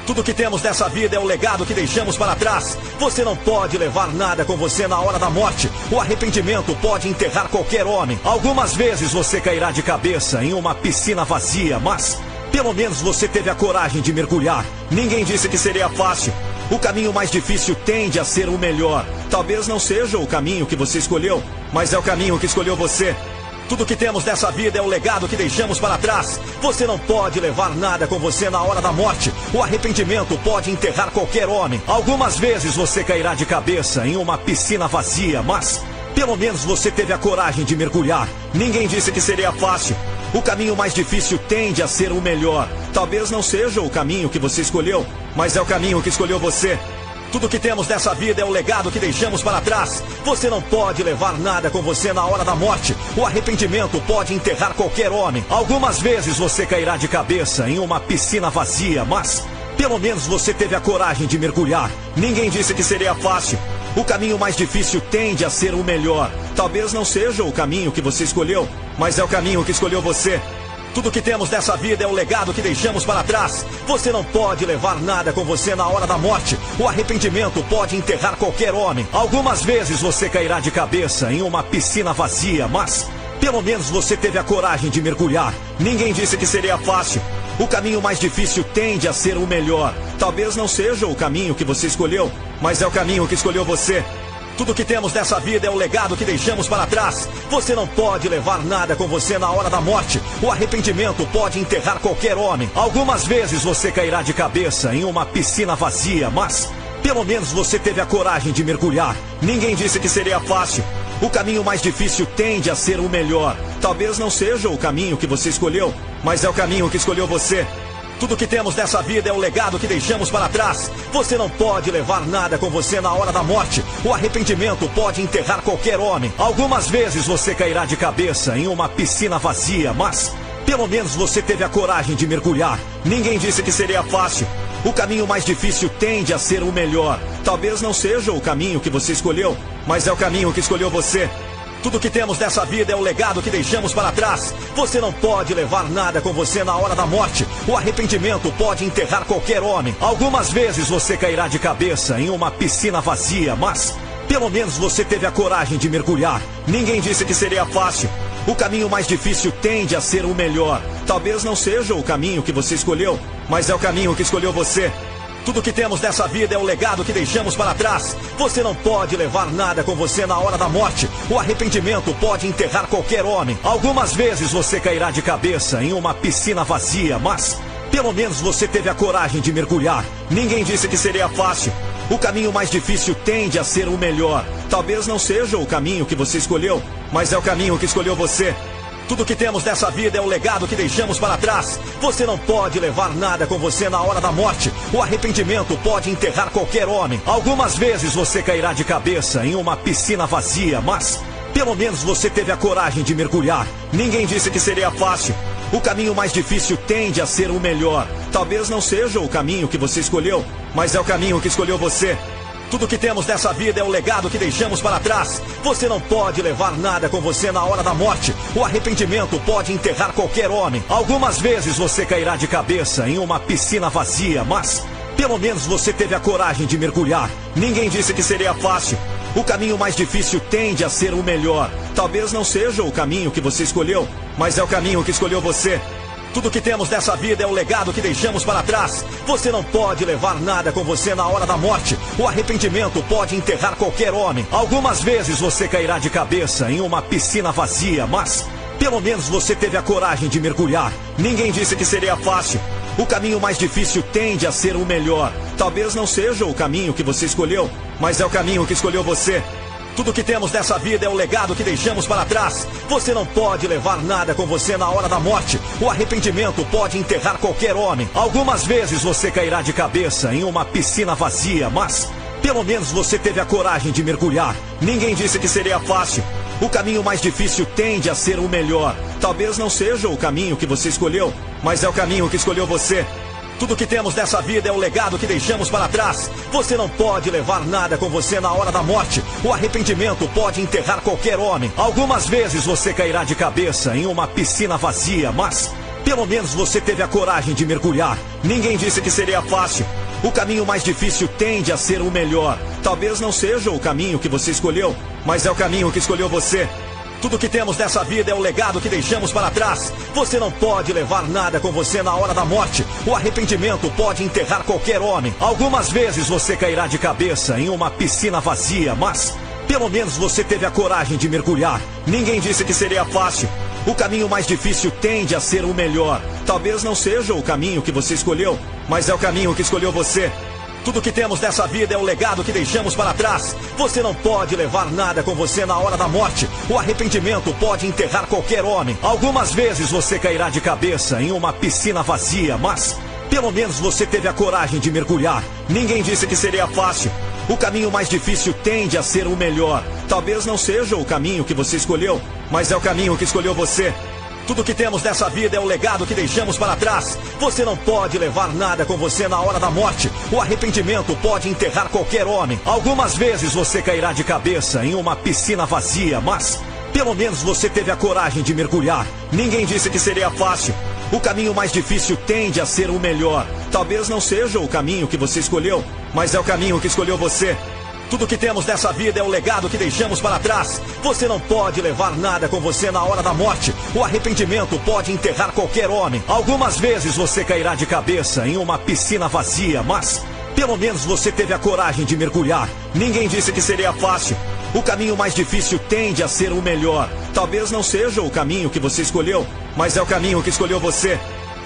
Tudo que temos nessa vida é o legado que deixamos para trás. Você não pode levar nada com você na hora da morte. O arrependimento pode enterrar qualquer homem. Algumas vezes você cairá de cabeça em uma piscina vazia, mas pelo menos você teve a coragem de mergulhar. Ninguém disse que seria fácil. O caminho mais difícil tende a ser o melhor. Talvez não seja o caminho que você escolheu, mas é o caminho que escolheu você. Tudo que temos nessa vida é o legado que deixamos para trás. Você não pode levar nada com você na hora da morte. O arrependimento pode enterrar qualquer homem. Algumas vezes você cairá de cabeça em uma piscina vazia, mas pelo menos você teve a coragem de mergulhar. Ninguém disse que seria fácil. O caminho mais difícil tende a ser o melhor. Talvez não seja o caminho que você escolheu, mas é o caminho que escolheu você. Tudo que temos nessa vida é o legado que deixamos para trás. Você não pode levar nada com você na hora da morte. O arrependimento pode enterrar qualquer homem. Algumas vezes você cairá de cabeça em uma piscina vazia, mas pelo menos você teve a coragem de mergulhar. Ninguém disse que seria fácil. O caminho mais difícil tende a ser o melhor. Talvez não seja o caminho que você escolheu, mas é o caminho que escolheu você. Tudo que temos nessa vida é o legado que deixamos para trás. Você não pode levar nada com você na hora da morte. O arrependimento pode enterrar qualquer homem. Algumas vezes você cairá de cabeça em uma piscina vazia, mas pelo menos você teve a coragem de mergulhar. Ninguém disse que seria fácil. O caminho mais difícil tende a ser o melhor. Talvez não seja o caminho que você escolheu, mas é o caminho que escolheu você. Tudo que temos nessa vida é o legado que deixamos para trás. Você não pode levar nada com você na hora da morte. O arrependimento pode enterrar qualquer homem. Algumas vezes você cairá de cabeça em uma piscina vazia, mas pelo menos você teve a coragem de mergulhar. Ninguém disse que seria fácil. O caminho mais difícil tende a ser o melhor. Talvez não seja o caminho que você escolheu, mas é o caminho que escolheu você. Tudo que temos nessa vida é o legado que deixamos para trás. Você não pode levar nada com você na hora da morte. O arrependimento pode enterrar qualquer homem. Algumas vezes você cairá de cabeça em uma piscina vazia, mas pelo menos você teve a coragem de mergulhar. Ninguém disse que seria fácil. O caminho mais difícil tende a ser o melhor. Talvez não seja o caminho que você escolheu, mas é o caminho que escolheu você. Tudo que temos nessa vida é o legado que deixamos para trás. Você não pode levar nada com você na hora da morte. O arrependimento pode enterrar qualquer homem. Algumas vezes você cairá de cabeça em uma piscina vazia, mas pelo menos você teve a coragem de mergulhar. Ninguém disse que seria fácil. O caminho mais difícil tende a ser o melhor. Talvez não seja o caminho que você escolheu, mas é o caminho que escolheu você. Tudo que temos nessa vida é o legado que deixamos para trás. Você não pode levar nada com você na hora da morte. O arrependimento pode enterrar qualquer homem. Algumas vezes você cairá de cabeça em uma piscina vazia, mas pelo menos você teve a coragem de mergulhar. Ninguém disse que seria fácil. O caminho mais difícil tende a ser o melhor. Talvez não seja o caminho que você escolheu, mas é o caminho que escolheu você. Tudo que temos nessa vida é o legado que deixamos para trás. Você não pode levar nada com você na hora da morte. O arrependimento pode enterrar qualquer homem. Algumas vezes você cairá de cabeça em uma piscina vazia, mas Pelo menos você teve a coragem de mergulhar. Ninguém disse que seria fácil. O caminho mais difícil tende a ser o melhor. Talvez não seja o caminho que você escolheu, mas é o caminho que escolheu você. Tudo que temos nessa vida é o legado que deixamos para trás. Você não pode levar nada com você na hora da morte. O arrependimento pode enterrar qualquer homem. Algumas vezes você cairá de cabeça em uma piscina vazia, mas pelo menos você teve a coragem de mergulhar. Ninguém disse que seria fácil. O caminho mais difícil tende a ser o melhor. Talvez não seja o caminho que você escolheu, mas é o caminho que escolheu você. Tudo que temos nessa vida é o legado que deixamos para trás. Você não pode levar nada com você na hora da morte. O arrependimento pode enterrar qualquer homem. Algumas vezes você cairá de cabeça em uma piscina vazia, mas pelo menos você teve a coragem de mergulhar. Ninguém disse que seria fácil. O caminho mais difícil tende a ser o melhor. Talvez não seja o caminho que você escolheu, mas é o caminho que escolheu você. Tudo que temos nessa vida é o legado que deixamos para trás. Você não pode levar nada com você na hora da morte. O arrependimento pode enterrar qualquer homem. Algumas vezes você cairá de cabeça em uma piscina vazia, mas pelo menos você teve a coragem de mergulhar. Ninguém disse que seria fácil. O caminho mais difícil tende a ser o melhor. Talvez não seja o caminho que você escolheu, mas é o caminho que escolheu você. Tudo que temos nessa vida é o legado que deixamos para trás. Você não pode levar nada com você na hora da morte. O arrependimento pode enterrar qualquer homem. Algumas vezes você cairá de cabeça em uma piscina vazia, mas pelo menos você teve a coragem de mergulhar. Ninguém disse que seria fácil. O caminho mais difícil tende a ser o melhor. Talvez não seja o caminho que você escolheu, mas é o caminho que escolheu você. Tudo que temos nessa vida é o legado que deixamos para trás. Você não pode levar nada com você na hora da morte. O arrependimento pode enterrar qualquer homem. Algumas vezes você cairá de cabeça em uma piscina vazia, mas pelo menos você teve a coragem de mergulhar. Ninguém disse que seria fácil. O caminho mais difícil tende a ser o melhor. Talvez não seja o caminho que você escolheu, mas é o caminho que escolheu você. Tudo que temos nessa vida é o legado que deixamos para trás. Você não pode levar nada com você na hora da morte. O arrependimento pode enterrar qualquer homem. Algumas vezes você cairá de cabeça em uma piscina vazia, mas pelo menos você teve a coragem de mergulhar. Ninguém disse que seria fácil. O caminho mais difícil tende a ser o melhor. Talvez não seja o caminho que você escolheu, mas é o caminho que escolheu você. Tudo que temos nessa vida é o legado que deixamos para trás. Você não pode levar nada com você na hora da morte. O arrependimento pode enterrar qualquer homem. Algumas vezes você cairá de cabeça em uma piscina vazia, mas pelo menos você teve a coragem de mergulhar. Ninguém disse que seria fácil. O caminho mais difícil tende a ser o melhor. Talvez não seja o caminho que você escolheu, mas é o caminho que escolheu você. Tudo que temos nessa vida é o legado que deixamos para trás. Você não pode levar nada com você na hora da morte. O arrependimento pode enterrar qualquer homem. Algumas vezes você cairá de cabeça em uma piscina vazia, mas pelo menos você teve a coragem de mergulhar. Ninguém disse que seria fácil. O caminho mais difícil tende a ser o melhor. Talvez não seja o caminho que você escolheu, mas é o caminho que escolheu você.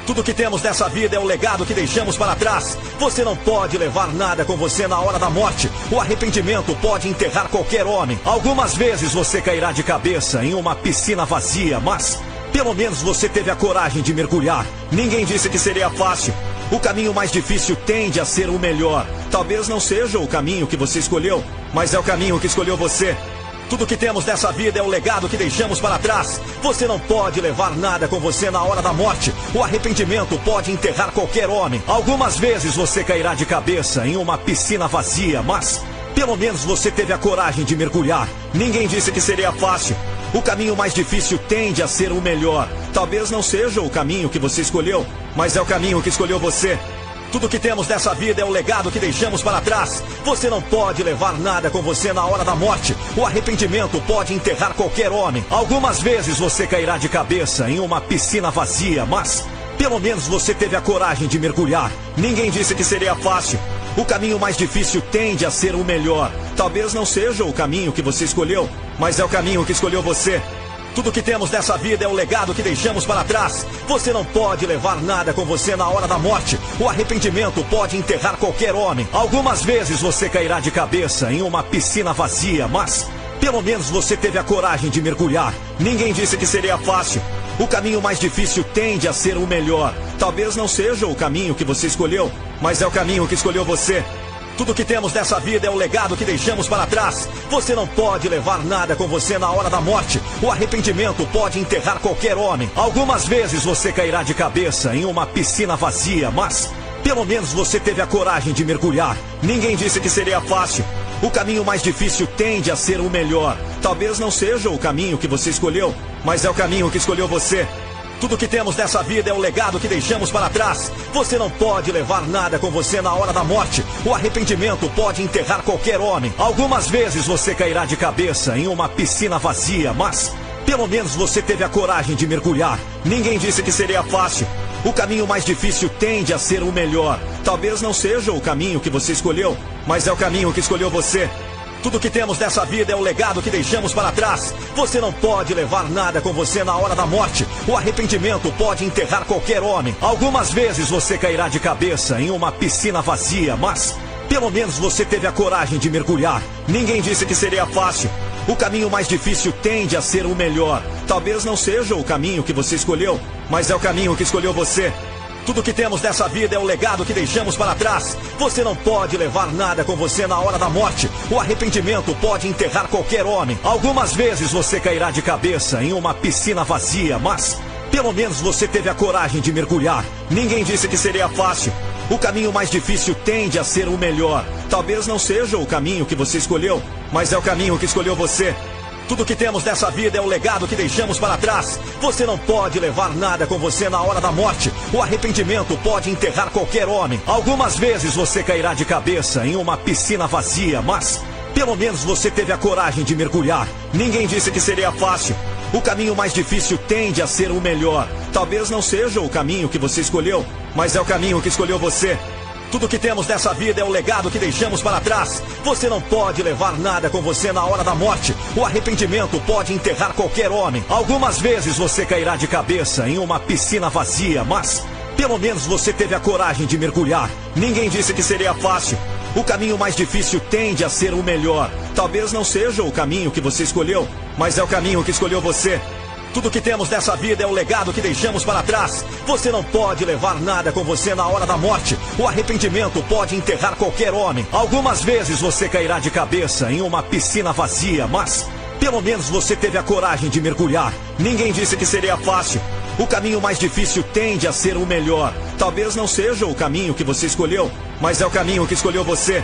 Tudo que temos nessa vida é o legado que deixamos para trás. Você não pode levar nada com você na hora da morte. O arrependimento pode enterrar qualquer homem. Algumas vezes você cairá de cabeça em uma piscina vazia, mas pelo menos você teve a coragem de mergulhar. Ninguém disse que seria fácil. O caminho mais difícil tende a ser o melhor. Talvez não seja o caminho que você escolheu, mas é o caminho que escolheu você. Tudo que temos nessa vida é o legado que deixamos para trás. Você não pode levar nada com você na hora da morte. O arrependimento pode enterrar qualquer homem. Algumas vezes você cairá de cabeça em uma piscina vazia, mas pelo menos você teve a coragem de mergulhar. Ninguém disse que seria fácil. O caminho mais difícil tende a ser o melhor. Talvez não seja o caminho que você escolheu, mas é o caminho que escolheu você. Tudo que temos nessa vida é o legado que deixamos para trás. Você não pode levar nada com você na hora da morte. O arrependimento pode enterrar qualquer homem. Algumas vezes você cairá de cabeça em uma piscina vazia, mas pelo menos você teve a coragem de mergulhar. Ninguém disse que seria fácil. O caminho mais difícil tende a ser o melhor. Talvez não seja o caminho que você escolheu, mas é o caminho que escolheu você. Tudo que temos nessa vida é o legado que deixamos para trás. Você não pode levar nada com você na hora da morte. O arrependimento pode enterrar qualquer homem. Algumas vezes você cairá de cabeça em uma piscina vazia, mas pelo menos você teve a coragem de mergulhar. Ninguém disse que seria fácil. O caminho mais difícil tende a ser o melhor. Talvez não seja o caminho que você escolheu, mas é o caminho que escolheu você. Tudo que temos nessa vida é o legado que deixamos para trás. Você não pode levar nada com você na hora da morte. O arrependimento pode enterrar qualquer homem. Algumas vezes você cairá de cabeça em uma piscina vazia, mas pelo menos você teve a coragem de mergulhar. Ninguém disse que seria fácil. O caminho mais difícil tende a ser o melhor. Talvez não seja o caminho que você escolheu, mas é o caminho que escolheu você. Tudo que temos nessa vida é o legado que deixamos para trás. Você não pode levar nada com você na hora da morte. O arrependimento pode enterrar qualquer homem. Algumas vezes você cairá de cabeça em uma piscina vazia, mas pelo menos você teve a coragem de mergulhar. Ninguém disse que seria fácil. O caminho mais difícil tende a ser o melhor. Talvez não seja o caminho que você escolheu, mas é o caminho que escolheu você. Tudo que temos nessa vida é o legado que deixamos para trás. Você não pode levar nada com você na hora da morte. O arrependimento pode enterrar qualquer homem. Algumas vezes você cairá de cabeça em uma piscina vazia, mas pelo menos você teve a coragem de mergulhar. Ninguém disse que seria fácil. O caminho mais difícil tende a ser o melhor. Talvez não seja o caminho que você escolheu, mas é o caminho que escolheu você. Tudo que temos nessa vida é o legado que deixamos para trás. Você não pode levar nada com você na hora da morte. O arrependimento pode enterrar qualquer homem. Algumas vezes você cairá de cabeça em uma piscina vazia, mas pelo menos você teve a coragem de mergulhar. Ninguém disse que seria fácil. O caminho mais difícil tende a ser o melhor. Talvez não seja o caminho que você escolheu, mas é o caminho que escolheu você. Tudo que temos nessa vida é o legado que deixamos para trás. Você não pode levar nada com você na hora da morte. O arrependimento pode enterrar qualquer homem. Algumas vezes você cairá de cabeça em uma piscina vazia, mas pelo menos você teve a coragem de mergulhar. Ninguém disse que seria fácil. O caminho mais difícil tende a ser o melhor. Talvez não seja o caminho que você escolheu, mas é o caminho que escolheu você. Tudo que temos nessa vida é o legado que deixamos para trás. Você não pode levar nada com você na hora da morte. O arrependimento pode enterrar qualquer homem. Algumas vezes você cairá de cabeça em uma piscina vazia, mas pelo menos você teve a coragem de mergulhar. Ninguém disse que seria fácil. O caminho mais difícil tende a ser o melhor. Talvez não seja o caminho que você escolheu, mas é o caminho que escolheu você. Tudo que temos nessa vida é o legado que deixamos para trás. Você não pode levar nada com você na hora da morte. O arrependimento pode enterrar qualquer homem. Algumas vezes você cairá de cabeça em uma piscina vazia, mas pelo menos você teve a coragem de mergulhar. Ninguém disse que seria fácil. O caminho mais difícil tende a ser o melhor. Talvez não seja o caminho que você escolheu, mas é o caminho que escolheu você.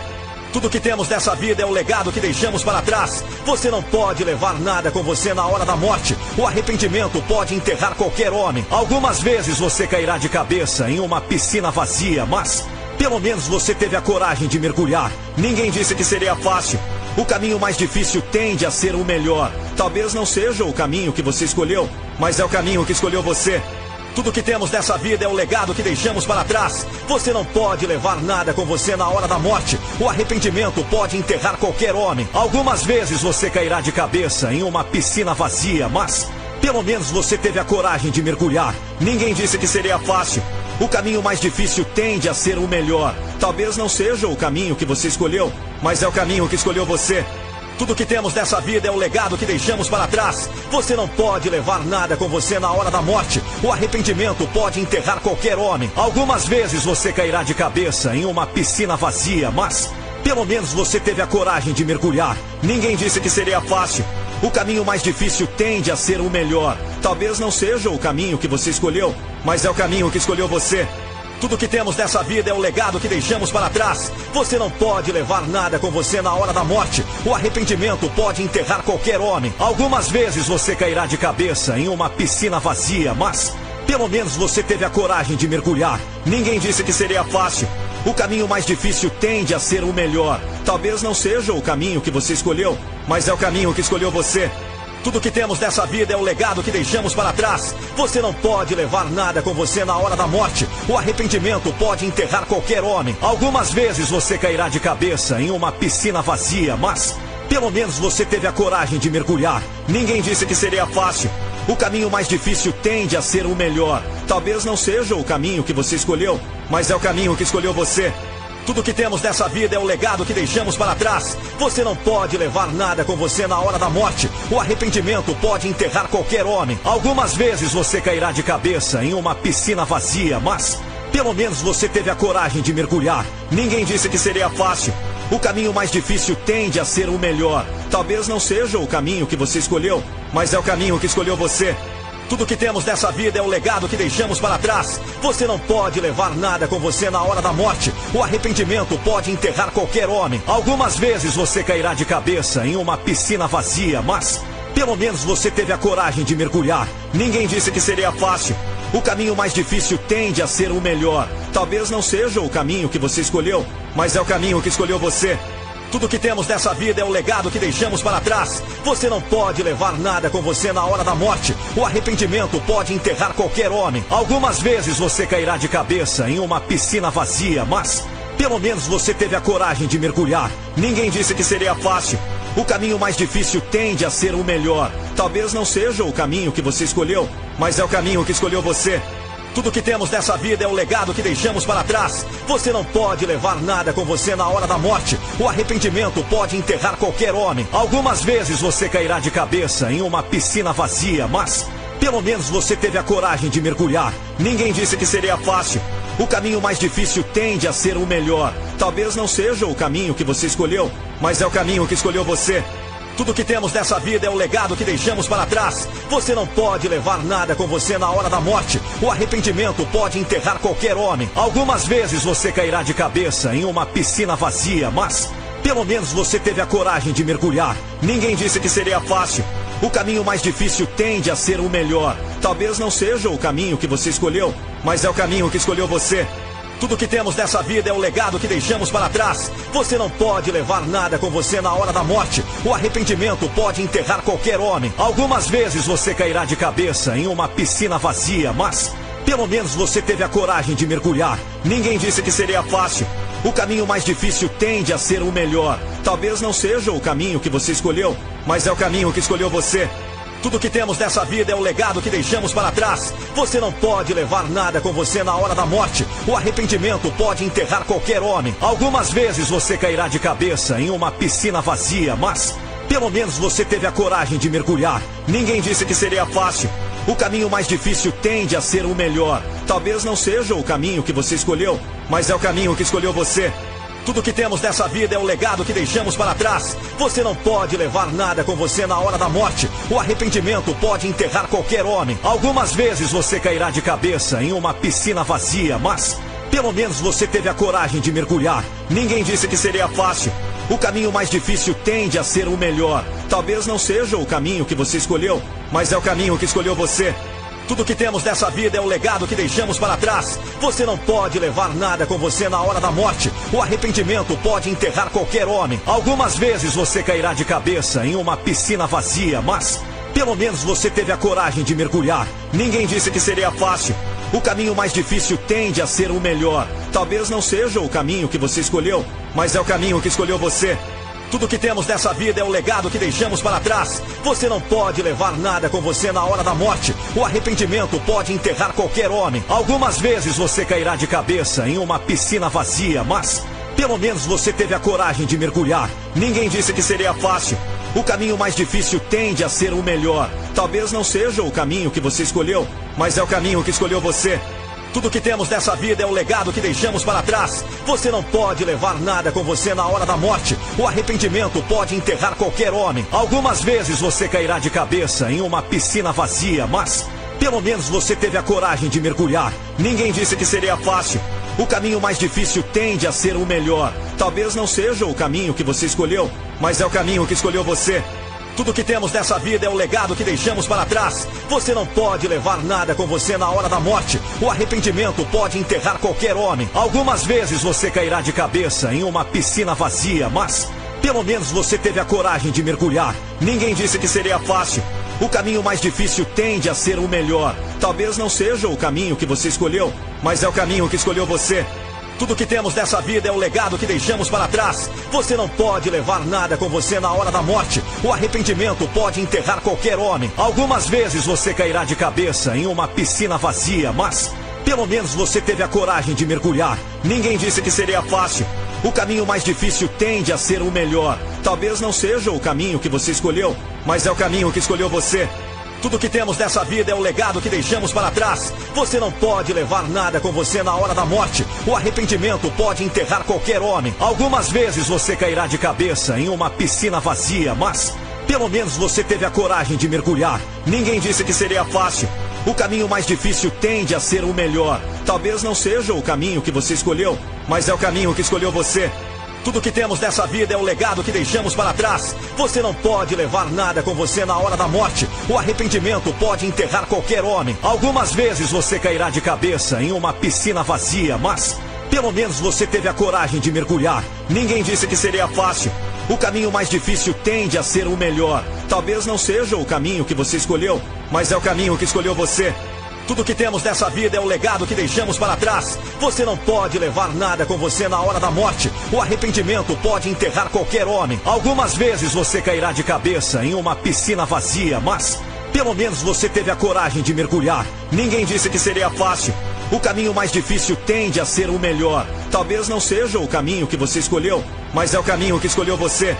Tudo que temos nessa vida é o legado que deixamos para trás. Você não pode levar nada com você na hora da morte. O arrependimento pode enterrar qualquer homem. Algumas vezes você cairá de cabeça em uma piscina vazia, mas pelo menos você teve a coragem de mergulhar. Ninguém disse que seria fácil. O caminho mais difícil tende a ser o melhor. Talvez não seja o caminho que você escolheu, mas é o caminho que escolheu você. Tudo que temos nessa vida é o legado que deixamos para trás. Você não pode levar nada com você na hora da morte. O arrependimento pode enterrar qualquer homem. Algumas vezes você cairá de cabeça em uma piscina vazia, mas pelo menos você teve a coragem de mergulhar. Ninguém disse que seria fácil. O caminho mais difícil tende a ser o melhor. Talvez não seja o caminho que você escolheu, mas é o caminho que escolheu você. Tudo que temos nessa vida é o legado que deixamos para trás. Você não pode levar nada com você na hora da morte. O arrependimento pode enterrar qualquer homem. Algumas vezes você cairá de cabeça em uma piscina vazia, mas pelo menos você teve a coragem de mergulhar. Ninguém disse que seria fácil. O caminho mais difícil tende a ser o melhor. Talvez não seja o caminho que você escolheu, mas é o caminho que escolheu você. Tudo que temos nessa vida é o legado que deixamos para trás. Você não pode levar nada com você na hora da morte. O arrependimento pode enterrar qualquer homem. Algumas vezes você cairá de cabeça em uma piscina vazia, mas pelo menos você teve a coragem de mergulhar. Ninguém disse que seria fácil. O caminho mais difícil tende a ser o melhor. Talvez não seja o caminho que você escolheu, mas é o caminho que escolheu você. Tudo que temos nessa vida é o legado que deixamos para trás. Você não pode levar nada com você na hora da morte. O arrependimento pode enterrar qualquer homem. Algumas vezes você cairá de cabeça em uma piscina vazia, mas pelo menos você teve a coragem de mergulhar. Ninguém disse que seria fácil. O caminho mais difícil tende a ser o melhor. Talvez não seja o caminho que você escolheu, mas é o caminho que escolheu você. Tudo que temos nessa vida é o legado que deixamos para trás. Você não pode levar nada com você na hora da morte. O arrependimento pode enterrar qualquer homem. Algumas vezes você cairá de cabeça em uma piscina vazia, mas Pelo menos você teve a coragem de mergulhar. Ninguém disse que seria fácil. O caminho mais difícil tende a ser o melhor. Talvez não seja o caminho que você escolheu, mas é o caminho que escolheu você. Tudo que temos nessa vida é o legado que deixamos para trás. Você não pode levar nada com você na hora da morte. O arrependimento pode enterrar qualquer homem. Algumas vezes você cairá de cabeça em uma piscina vazia, mas pelo menos você teve a coragem de mergulhar. Ninguém disse que seria fácil. O caminho mais difícil tende a ser o melhor. Talvez não seja o caminho que você escolheu, mas é o caminho que escolheu você. Tudo que temos nessa vida é o legado que deixamos para trás. Você não pode levar nada com você na hora da morte. O arrependimento pode enterrar qualquer homem. Algumas vezes você cairá de cabeça em uma piscina vazia, mas pelo menos você teve a coragem de mergulhar. Ninguém disse que seria fácil. O caminho mais difícil tende a ser o melhor. Talvez não seja o caminho que você escolheu, mas é o caminho que escolheu você. Tudo que temos nessa vida é o legado que deixamos para trás. Você não pode levar nada com você na hora da morte. O arrependimento pode enterrar qualquer homem. Algumas vezes você cairá de cabeça em uma piscina vazia, mas pelo menos você teve a coragem de mergulhar. Ninguém disse que seria fácil. O caminho mais difícil tende a ser o melhor. Talvez não seja o caminho que você escolheu, mas é o caminho que escolheu você. Tudo que temos nessa vida é o legado que deixamos para trás. Você não pode levar nada com você na hora da morte. O arrependimento pode enterrar qualquer homem. Algumas vezes você cairá de cabeça em uma piscina vazia, mas pelo menos você teve a coragem de mergulhar. Ninguém disse que seria fácil. O caminho mais difícil tende a ser o melhor. Talvez não seja o caminho que você escolheu, mas é o caminho que escolheu você. Tudo que temos nessa vida é o legado que deixamos para trás. Você não pode levar nada com você na hora da morte. O arrependimento pode enterrar qualquer homem. Algumas vezes você cairá de cabeça em uma piscina vazia, mas pelo menos você teve a coragem de mergulhar. Ninguém disse que seria fácil. O caminho mais difícil tende a ser o melhor. Talvez não seja o caminho que você escolheu, mas é o caminho que escolheu você. Tudo que temos nessa vida é o legado que deixamos para trás. Você não pode levar nada com você na hora da morte. O arrependimento pode enterrar qualquer homem. Algumas vezes você cairá de cabeça em uma piscina vazia, mas pelo menos você teve a coragem de mergulhar. Ninguém disse que seria fácil. O caminho mais difícil tende a ser o melhor. Talvez não seja o caminho que você escolheu, mas é o caminho que escolheu você. Tudo que temos nessa vida é o legado que deixamos para trás. Você não pode levar nada com você na hora da morte. O arrependimento pode enterrar qualquer homem. Algumas vezes você cairá de cabeça em uma piscina vazia, mas pelo menos você teve a coragem de mergulhar. Ninguém disse que seria fácil. O caminho mais difícil tende a ser o melhor. Talvez não seja o caminho que você escolheu, mas é o caminho que escolheu você. Tudo que temos nessa vida é o legado que deixamos para trás. Você não pode levar nada com você na hora da morte. O arrependimento pode enterrar qualquer homem. Algumas vezes você cairá de cabeça em uma piscina vazia, mas pelo menos você teve a coragem de mergulhar. Ninguém disse que seria fácil. O caminho mais difícil tende a ser o melhor. Talvez não seja o caminho que você escolheu, mas é o caminho que escolheu você. Tudo que temos nessa vida é o legado que deixamos para trás. Você não pode levar nada com você na hora da morte. O arrependimento pode enterrar qualquer homem. Algumas vezes você cairá de cabeça em uma piscina vazia, mas pelo menos você teve a coragem de mergulhar. Ninguém disse que seria fácil. O caminho mais difícil tende a ser o melhor. Talvez não seja o caminho que você escolheu, mas é o caminho que escolheu você. Tudo que temos nessa vida é o legado que deixamos para trás. Você não pode levar nada com você na hora da morte. O arrependimento pode enterrar qualquer homem. Algumas vezes você cairá de cabeça em uma piscina vazia, mas pelo menos você teve a coragem de mergulhar. Ninguém disse que seria fácil. O caminho mais difícil tende a ser o melhor. Talvez não seja o caminho que você escolheu, mas é o caminho que escolheu você. Tudo que temos nessa vida é o legado que deixamos para trás. Você não pode levar nada com você na hora da morte. O arrependimento pode enterrar qualquer homem. Algumas vezes você cairá de cabeça em uma piscina vazia, mas pelo menos você teve a coragem de mergulhar. Ninguém disse que seria fácil. O caminho mais difícil tende a ser o melhor. Talvez não seja o caminho que você escolheu, mas é o caminho que escolheu você. Tudo que temos nessa vida é o legado que deixamos para trás. Você não pode levar nada com você na hora da morte. O arrependimento pode enterrar qualquer homem. Algumas vezes você cairá de cabeça em uma piscina vazia, mas pelo menos você teve a coragem de mergulhar. Ninguém disse que seria fácil. O caminho mais difícil tende a ser o melhor. Talvez não seja o caminho que você escolheu, mas é o caminho que escolheu você. Tudo que temos nessa vida é o legado que deixamos para trás. Você não pode levar nada com você na hora da morte. O arrependimento pode enterrar qualquer homem. Algumas vezes você cairá de cabeça em uma piscina vazia, mas pelo menos você teve a coragem de mergulhar. Ninguém disse que seria fácil. O caminho mais difícil tende a ser o melhor. Talvez não seja o caminho que você escolheu, mas é o caminho que escolheu você. Tudo que temos nessa vida é o legado que deixamos para trás. Você não pode levar nada com você na hora da morte. O arrependimento pode enterrar qualquer homem. Algumas vezes você cairá de cabeça em uma piscina vazia, mas pelo menos você teve a coragem de mergulhar. Ninguém disse que seria fácil. O caminho mais difícil tende a ser o melhor. Talvez não seja o caminho que você escolheu, mas é o caminho que escolheu você. Tudo que temos nessa vida é o legado que deixamos para trás. Você não pode levar nada com você na hora da morte. O arrependimento pode enterrar qualquer homem. Algumas vezes você cairá de cabeça em uma piscina vazia, mas pelo menos você teve a coragem de mergulhar. Ninguém disse que seria fácil. O caminho mais difícil tende a ser o melhor. Talvez não seja o caminho que você escolheu, mas é o caminho que escolheu você.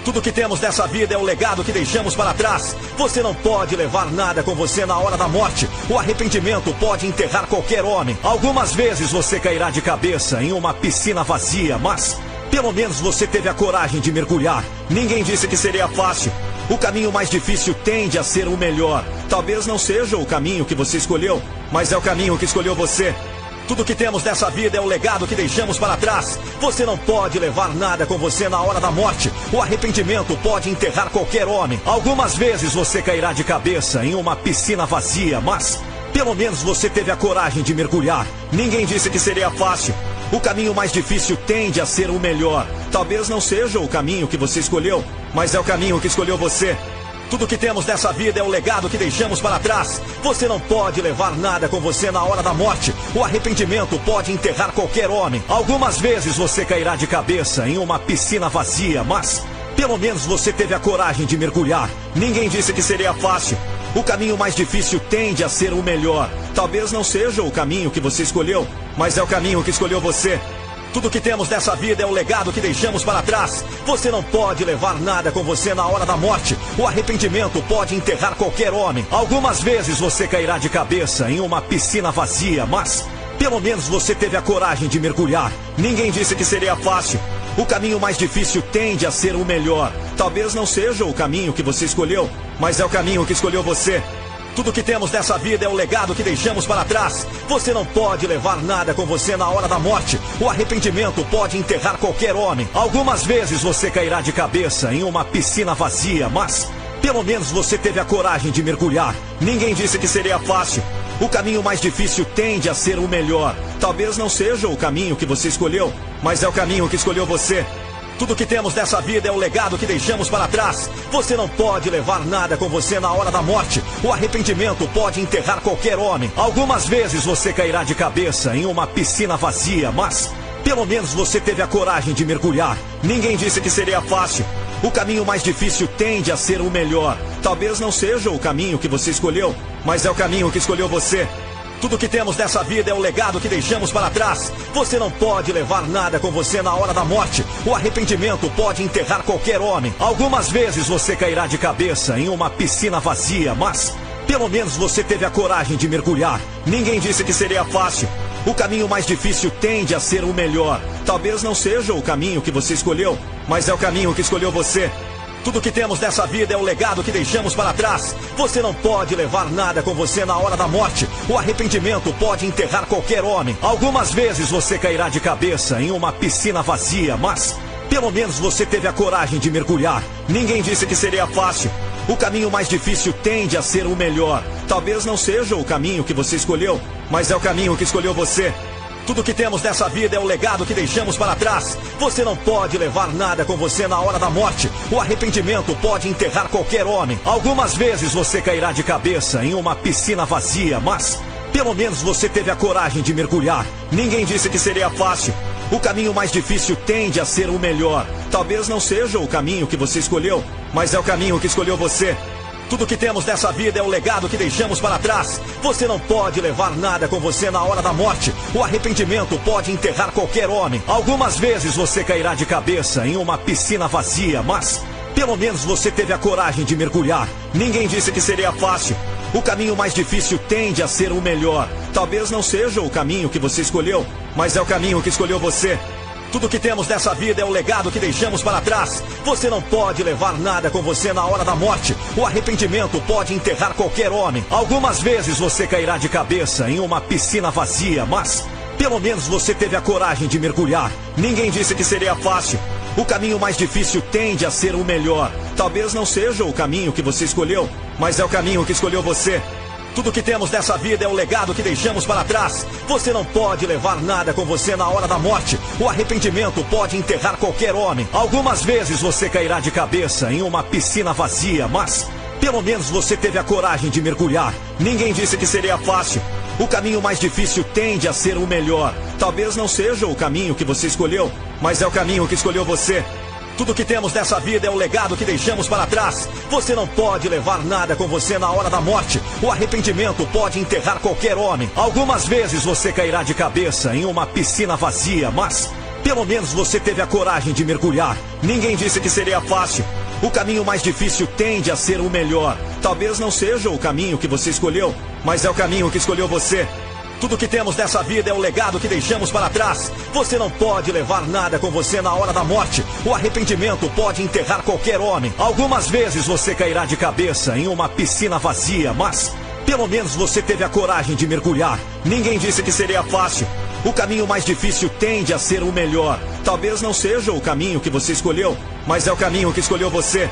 Tudo que temos nessa vida é o legado que deixamos para trás. Você não pode levar nada com você na hora da morte. O arrependimento pode enterrar qualquer homem. Algumas vezes você cairá de cabeça em uma piscina vazia, mas pelo menos você teve a coragem de mergulhar. Ninguém disse que seria fácil. O caminho mais difícil tende a ser o melhor. Talvez não seja o caminho que você escolheu, mas é o caminho que escolheu você. Tudo que temos nessa vida é o legado que deixamos para trás. Você não pode levar nada com você na hora da morte. O arrependimento pode enterrar qualquer homem. Algumas vezes você cairá de cabeça em uma piscina vazia, mas pelo menos você teve a coragem de mergulhar. Ninguém disse que seria fácil. O caminho mais difícil tende a ser o melhor. Talvez não seja o caminho que você escolheu, mas é o caminho que escolheu você. Tudo que temos nessa vida é o legado que deixamos para trás. Você não pode levar nada com você na hora da morte. O arrependimento pode enterrar qualquer homem. Algumas vezes você cairá de cabeça em uma piscina vazia, mas pelo menos você teve a coragem de mergulhar. Ninguém disse que seria fácil. O caminho mais difícil tende a ser o melhor. Talvez não seja o caminho que você escolheu, mas é o caminho que escolheu você. Tudo que temos nessa vida é o legado que deixamos para trás. Você não pode levar nada com você na hora da morte. O arrependimento pode enterrar qualquer homem. Algumas vezes você cairá de cabeça em uma piscina vazia, mas pelo menos você teve a coragem de mergulhar. Ninguém disse que seria fácil. O caminho mais difícil tende a ser o melhor. Talvez não seja o caminho que você escolheu, mas é o caminho que escolheu você. Tudo que temos nessa vida é o legado que deixamos para trás. Você não pode levar nada com você na hora da morte. O arrependimento pode enterrar qualquer homem. Algumas vezes você cairá de cabeça em uma piscina vazia, mas pelo menos você teve a coragem de mergulhar. Ninguém disse que seria fácil. O caminho mais difícil tende a ser o melhor. Talvez não seja o caminho que você escolheu, mas é o caminho que escolheu você. Tudo que temos nessa vida é o legado que deixamos para trás. Você não pode levar nada com você na hora da morte. O arrependimento pode enterrar qualquer homem. Algumas vezes você cairá de cabeça em uma piscina vazia, mas pelo menos você teve a coragem de mergulhar. Ninguém disse que seria fácil. O caminho mais difícil tende a ser o melhor. Talvez não seja o caminho que você escolheu, mas é o caminho que escolheu você. Tudo que temos nessa vida é o legado que deixamos para trás. Você não pode levar nada com você na hora da morte. O arrependimento pode enterrar qualquer homem. Algumas vezes você cairá de cabeça em uma piscina vazia, mas pelo menos você teve a coragem de mergulhar. Ninguém disse que seria fácil. O caminho mais difícil tende a ser o melhor. Talvez não seja o caminho que você escolheu, mas é o caminho que escolheu você. Tudo que temos nessa vida é o legado que deixamos para trás. Você não pode levar nada com você na hora da morte. O arrependimento pode enterrar qualquer homem. Algumas vezes você cairá de cabeça em uma piscina vazia, mas pelo menos você teve a coragem de mergulhar. Ninguém disse que seria fácil. O caminho mais difícil tende a ser o melhor. Talvez não seja o caminho que você escolheu, mas é o caminho que escolheu você. Tudo que temos nessa vida é o legado que deixamos para trás. Você não pode levar nada com você na hora da morte. O arrependimento pode enterrar qualquer homem. Algumas vezes você cairá de cabeça em uma piscina vazia, mas pelo menos você teve a coragem de mergulhar. Ninguém disse que seria fácil. O caminho mais difícil tende a ser o melhor. Talvez não seja o caminho que você escolheu, mas é o caminho que escolheu você. Tudo que temos nessa vida é o legado que deixamos para trás. Você não pode levar nada com você na hora da morte. O arrependimento pode enterrar qualquer homem. Algumas vezes você cairá de cabeça em uma piscina vazia, mas Pelo menos você teve a coragem de mergulhar. Ninguém disse que seria fácil. O caminho mais difícil tende a ser o melhor. Talvez não seja o caminho que você escolheu, mas é o caminho que escolheu você. Tudo que temos nessa vida é o legado que deixamos para trás. Você não pode levar nada com você na hora da morte. O arrependimento pode enterrar qualquer homem. Algumas vezes você cairá de cabeça em uma piscina vazia, mas pelo menos você teve a coragem de mergulhar. Ninguém disse que seria fácil. O caminho mais difícil tende a ser o melhor. Talvez não seja o caminho que você escolheu, mas é o caminho que escolheu você. Tudo que temos nessa vida é o legado que deixamos para trás. Você não pode levar nada com você na hora da morte. O arrependimento pode enterrar qualquer homem. Algumas vezes você cairá de cabeça em uma piscina vazia, mas pelo menos você teve a coragem de mergulhar. Ninguém disse que seria fácil. O caminho mais difícil tende a ser o melhor. Talvez não seja o caminho que você escolheu, mas é o caminho que escolheu você. Tudo que temos nessa vida é o legado que deixamos para trás. Você não pode levar nada com você na hora da morte. O arrependimento pode enterrar qualquer homem. Algumas vezes você cairá de cabeça em uma piscina vazia, mas pelo menos você teve a coragem de mergulhar. Ninguém disse que seria fácil. O caminho mais difícil tende a ser o melhor. Talvez não seja o caminho que você escolheu, mas é o caminho que escolheu você. Tudo que temos nessa vida é o legado que deixamos para trás. Você não pode levar nada com você na hora da morte. O arrependimento pode enterrar qualquer homem. Algumas vezes você cairá de cabeça em uma piscina vazia, mas pelo menos você teve a coragem de mergulhar. Ninguém disse que seria fácil. O caminho mais difícil tende a ser o melhor. Talvez não seja o caminho que você escolheu, mas é o caminho que escolheu você.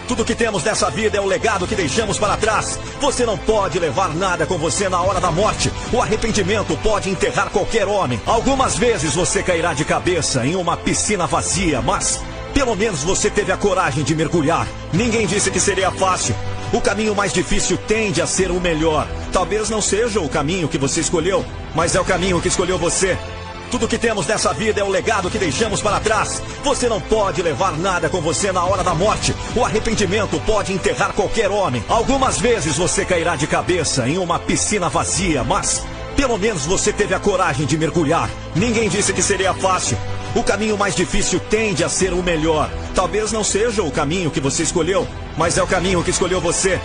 Tudo que temos nessa vida é o legado que deixamos para trás. Você não pode levar nada com você na hora da morte. O arrependimento pode enterrar qualquer homem. Algumas vezes você cairá de cabeça em uma piscina vazia, mas pelo menos você teve a coragem de mergulhar. Ninguém disse que seria fácil. O caminho mais difícil tende a ser o melhor. Talvez não seja o caminho que você escolheu, mas é o caminho que escolheu você. Tudo que temos nessa vida é o legado que deixamos para trás. Você não pode levar nada com você na hora da morte. O arrependimento pode enterrar qualquer homem. Algumas vezes você cairá de cabeça em uma piscina vazia, mas pelo menos você teve a coragem de mergulhar. Ninguém disse que seria fácil. O caminho mais difícil tende a ser o melhor. Talvez não seja o caminho que você escolheu, mas é o caminho que escolheu você.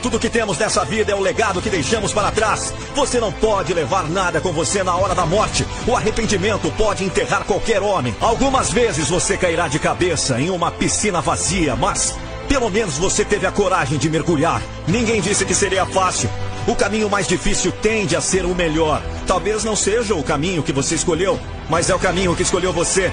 Tudo que temos nessa vida é o legado que deixamos para trás. Você não pode levar nada com você na hora da morte. O arrependimento pode enterrar qualquer homem. Algumas vezes você cairá de cabeça em uma piscina vazia, mas pelo menos você teve a coragem de mergulhar. Ninguém disse que seria fácil. O caminho mais difícil tende a ser o melhor. Talvez não seja o caminho que você escolheu, mas é o caminho que escolheu você.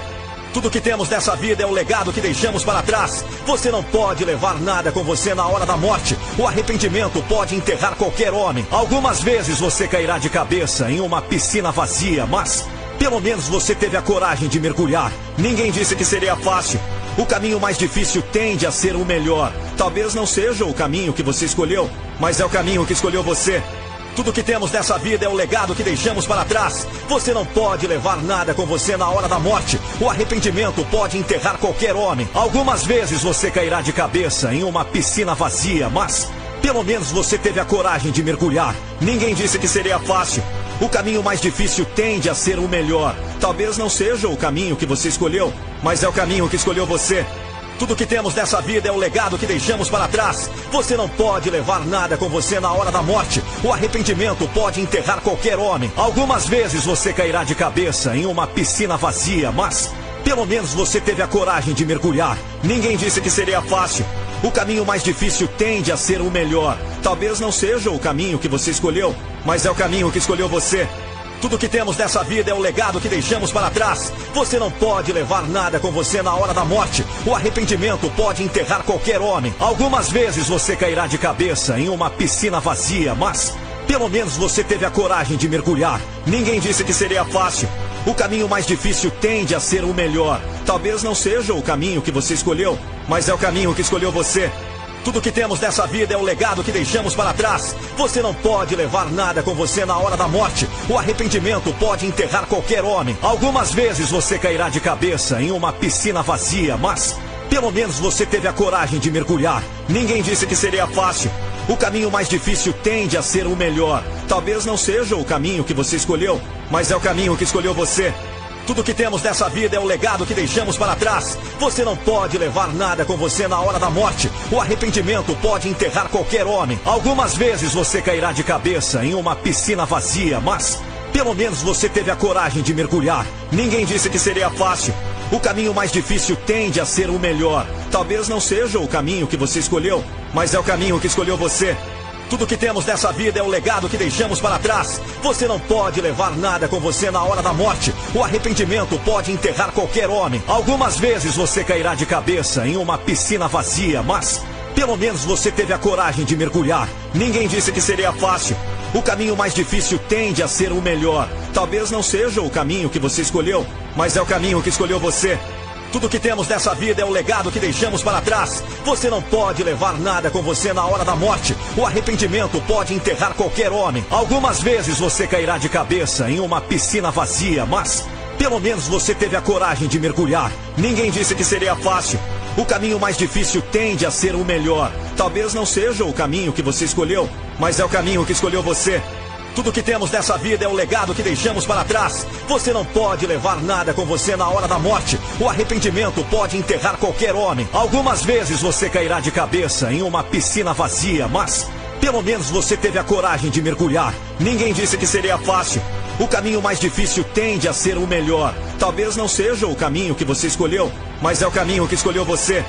Tudo que temos nessa vida é o legado que deixamos para trás. Você não pode levar nada com você na hora da morte. O arrependimento pode enterrar qualquer homem. Algumas vezes você cairá de cabeça em uma piscina vazia, mas pelo menos você teve a coragem de mergulhar. Ninguém disse que seria fácil. O caminho mais difícil tende a ser o melhor. Talvez não seja o caminho que você escolheu, mas é o caminho que escolheu você. Tudo que temos nessa vida é o legado que deixamos para trás. Você não pode levar nada com você na hora da morte. O arrependimento pode enterrar qualquer homem. Algumas vezes você cairá de cabeça em uma piscina vazia, mas pelo menos você teve a coragem de mergulhar. Ninguém disse que seria fácil. O caminho mais difícil tende a ser o melhor. Talvez não seja o caminho que você escolheu, mas é o caminho que escolheu você. Tudo que temos nessa vida é o legado que deixamos para trás. Você não pode levar nada com você na hora da morte. O arrependimento pode enterrar qualquer homem. Algumas vezes você cairá de cabeça em uma piscina vazia, mas pelo menos você teve a coragem de mergulhar. Ninguém disse que seria fácil. O caminho mais difícil tende a ser o melhor. Talvez não seja o caminho que você escolheu, mas é o caminho que escolheu você. Tudo que temos nessa vida é o legado que deixamos para trás. Você não pode levar nada com você na hora da morte. O arrependimento pode enterrar qualquer homem. Algumas vezes você cairá de cabeça em uma piscina vazia, mas pelo menos você teve a coragem de mergulhar. Ninguém disse que seria fácil. O caminho mais difícil tende a ser o melhor. Talvez não seja o caminho que você escolheu, mas é o caminho que escolheu você. Tudo que temos nessa vida é o legado que deixamos para trás. Você não pode levar nada com você na hora da morte. O arrependimento pode enterrar qualquer homem. Algumas vezes você cairá de cabeça em uma piscina vazia, mas pelo menos você teve a coragem de mergulhar. Ninguém disse que seria fácil. O caminho mais difícil tende a ser o melhor. Talvez não seja o caminho que você escolheu, mas é o caminho que escolheu você. Tudo que temos nessa vida é o legado que deixamos para trás. Você não pode levar nada com você na hora da morte. O arrependimento pode enterrar qualquer homem. Algumas vezes você cairá de cabeça em uma piscina vazia, mas pelo menos você teve a coragem de mergulhar. Ninguém disse que seria fácil. O caminho mais difícil tende a ser o melhor. Talvez não seja o caminho que você escolheu, mas é o caminho que escolheu você. Tudo que temos nessa vida é o legado que deixamos para trás. Você não pode levar nada com você na hora da morte. O arrependimento pode enterrar qualquer homem. Algumas vezes você cairá de cabeça em uma piscina vazia, mas pelo menos você teve a coragem de mergulhar. Ninguém disse que seria fácil. O caminho mais difícil tende a ser o melhor. Talvez não seja o caminho que você escolheu, mas é o caminho que escolheu você. Tudo que temos nessa vida é o legado que deixamos para trás. Você não pode levar nada com você na hora da morte. O arrependimento pode enterrar qualquer homem. Algumas vezes você cairá de cabeça em uma piscina vazia, mas pelo menos você teve a coragem de mergulhar. Ninguém disse que seria fácil. O caminho mais difícil tende a ser o melhor. Talvez não seja o caminho que você escolheu, mas é o caminho que escolheu você. Tudo que temos nessa vida é o legado que deixamos para trás. Você não pode levar nada com você na hora da morte. O arrependimento pode enterrar qualquer homem. Algumas vezes você cairá de cabeça em uma piscina vazia, mas pelo menos você teve a coragem de mergulhar. Ninguém disse que seria fácil. O caminho mais difícil tende a ser o melhor. Talvez não seja o caminho que você escolheu, mas é o caminho que escolheu você.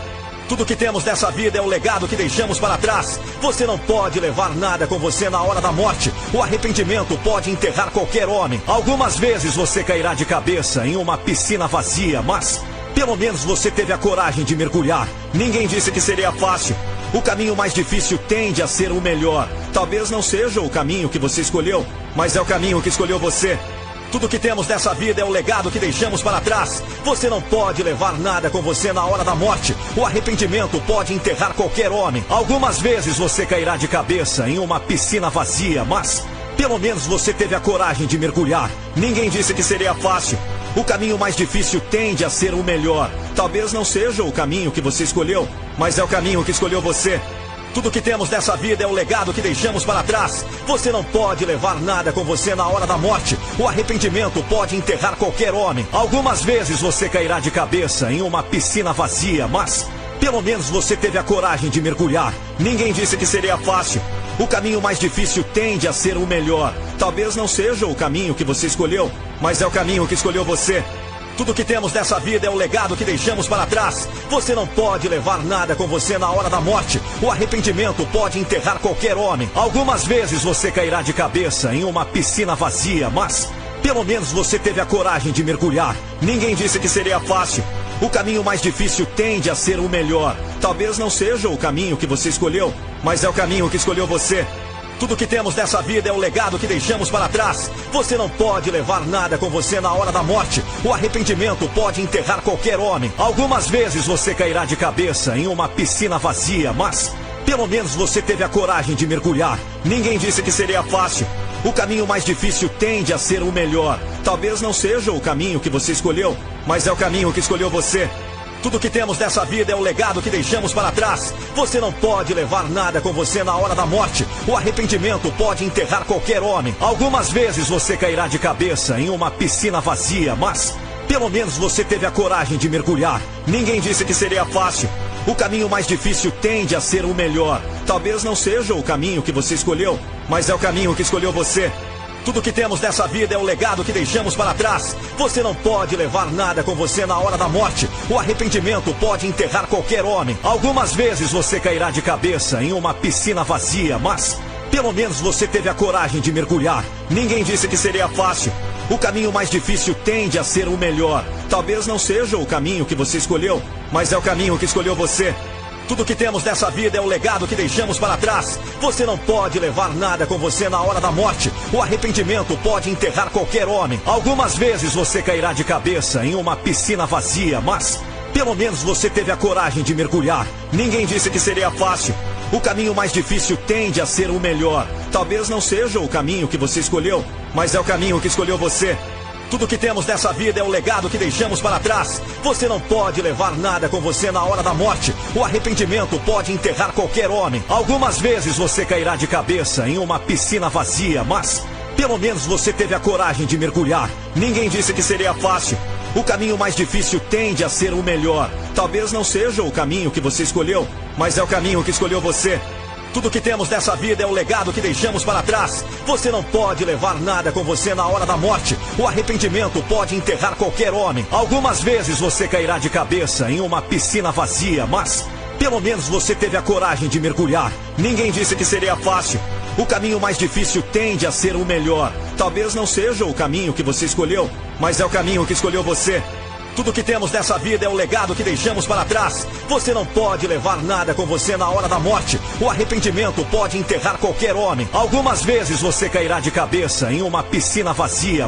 Tudo que temos nessa vida é o legado que deixamos para trás. Você não pode levar nada com você na hora da morte. O arrependimento pode enterrar qualquer homem. Algumas vezes você cairá de cabeça em uma piscina vazia, mas pelo menos você teve a coragem de mergulhar. Ninguém disse que seria fácil. O caminho mais difícil tende a ser o melhor. Talvez não seja o caminho que você escolheu, mas é o caminho que escolheu você. Tudo que temos nessa vida é o legado que deixamos para trás. Você não pode levar nada com você na hora da morte. O arrependimento pode enterrar qualquer homem. Algumas vezes você cairá de cabeça em uma piscina vazia, mas pelo menos você teve a coragem de mergulhar. Ninguém disse que seria fácil. O caminho mais difícil tende a ser o melhor. Talvez não seja o caminho que você escolheu, mas é o caminho que escolheu você. Tudo que temos nessa vida é o legado que deixamos para trás. Você não pode levar nada com você na hora da morte. O arrependimento pode enterrar qualquer homem. Algumas vezes você cairá de cabeça em uma piscina vazia, mas pelo menos você teve a coragem de mergulhar. Ninguém disse que seria fácil. O caminho mais difícil tende a ser o melhor. Talvez não seja o caminho que você escolheu, mas é o caminho que escolheu você. Tudo que temos nessa vida é o legado que deixamos para trás. Você não pode levar nada com você na hora da morte. O arrependimento pode enterrar qualquer homem. Algumas vezes você cairá de cabeça em uma piscina vazia, mas pelo menos você teve a coragem de mergulhar. Ninguém disse que seria fácil. O caminho mais difícil tende a ser o melhor. Talvez não seja o caminho que você escolheu, mas é o caminho que escolheu você. Tudo que temos nessa vida é o legado que deixamos para trás. Você não pode levar nada com você na hora da morte. O arrependimento pode enterrar qualquer homem. Algumas vezes você cairá de cabeça em uma piscina vazia, mas pelo menos você teve a coragem de mergulhar. Ninguém disse que seria fácil. O caminho mais difícil tende a ser o melhor. Talvez não seja o caminho que você escolheu, mas é o caminho que escolheu você. Tudo que temos nessa vida é o legado que deixamos para trás. Você não pode levar nada com você na hora da morte. O arrependimento pode enterrar qualquer homem. Algumas vezes você cairá de cabeça em uma piscina vazia, mas pelo menos você teve a coragem de mergulhar. Ninguém disse que seria fácil. O caminho mais difícil tende a ser o melhor. Talvez não seja o caminho que você escolheu, mas é o caminho que escolheu você. Tudo que temos nessa vida é o legado que deixamos para trás. Você não pode levar nada com você na hora da morte. O arrependimento pode enterrar qualquer homem. Algumas vezes você cairá de cabeça em uma piscina vazia, mas pelo menos você teve a coragem de mergulhar. Ninguém disse que seria fácil. O caminho mais difícil tende a ser o melhor. Talvez não seja o caminho que você escolheu, mas é o caminho que escolheu você. Tudo que temos nessa vida é o legado que deixamos para trás. Você não pode levar nada com você na hora da morte. O arrependimento pode enterrar qualquer homem. Algumas vezes você cairá de cabeça em uma piscina vazia, mas pelo menos você teve a coragem de mergulhar. Ninguém disse que seria fácil. O caminho mais difícil tende a ser o melhor. Talvez não seja o caminho que você escolheu, mas é o caminho que escolheu você. Tudo que temos nessa vida é o legado que deixamos para trás. Você não pode levar nada com você na hora da morte. O arrependimento pode enterrar qualquer homem. Algumas vezes você cairá de cabeça em uma piscina vazia, mas pelo menos você teve a coragem de mergulhar. Ninguém disse que seria fácil. O caminho mais difícil tende a ser o melhor. Talvez não seja o caminho que você escolheu, mas é o caminho que escolheu você. Tudo que temos nessa vida é o legado que deixamos para trás. Você não pode levar nada com você na hora da morte. O arrependimento pode enterrar qualquer homem. Algumas vezes você cairá de cabeça em uma piscina vazia, mas pelo menos você teve a coragem de mergulhar. Ninguém disse que seria fácil. O caminho mais difícil tende a ser o melhor. Talvez não seja o caminho que você escolheu, mas é o caminho que escolheu você. Tudo que temos nessa vida é o legado que deixamos para trás. Você não pode levar nada com você na hora da morte. O arrependimento pode enterrar qualquer homem. Algumas vezes você cairá de cabeça em uma piscina vazia.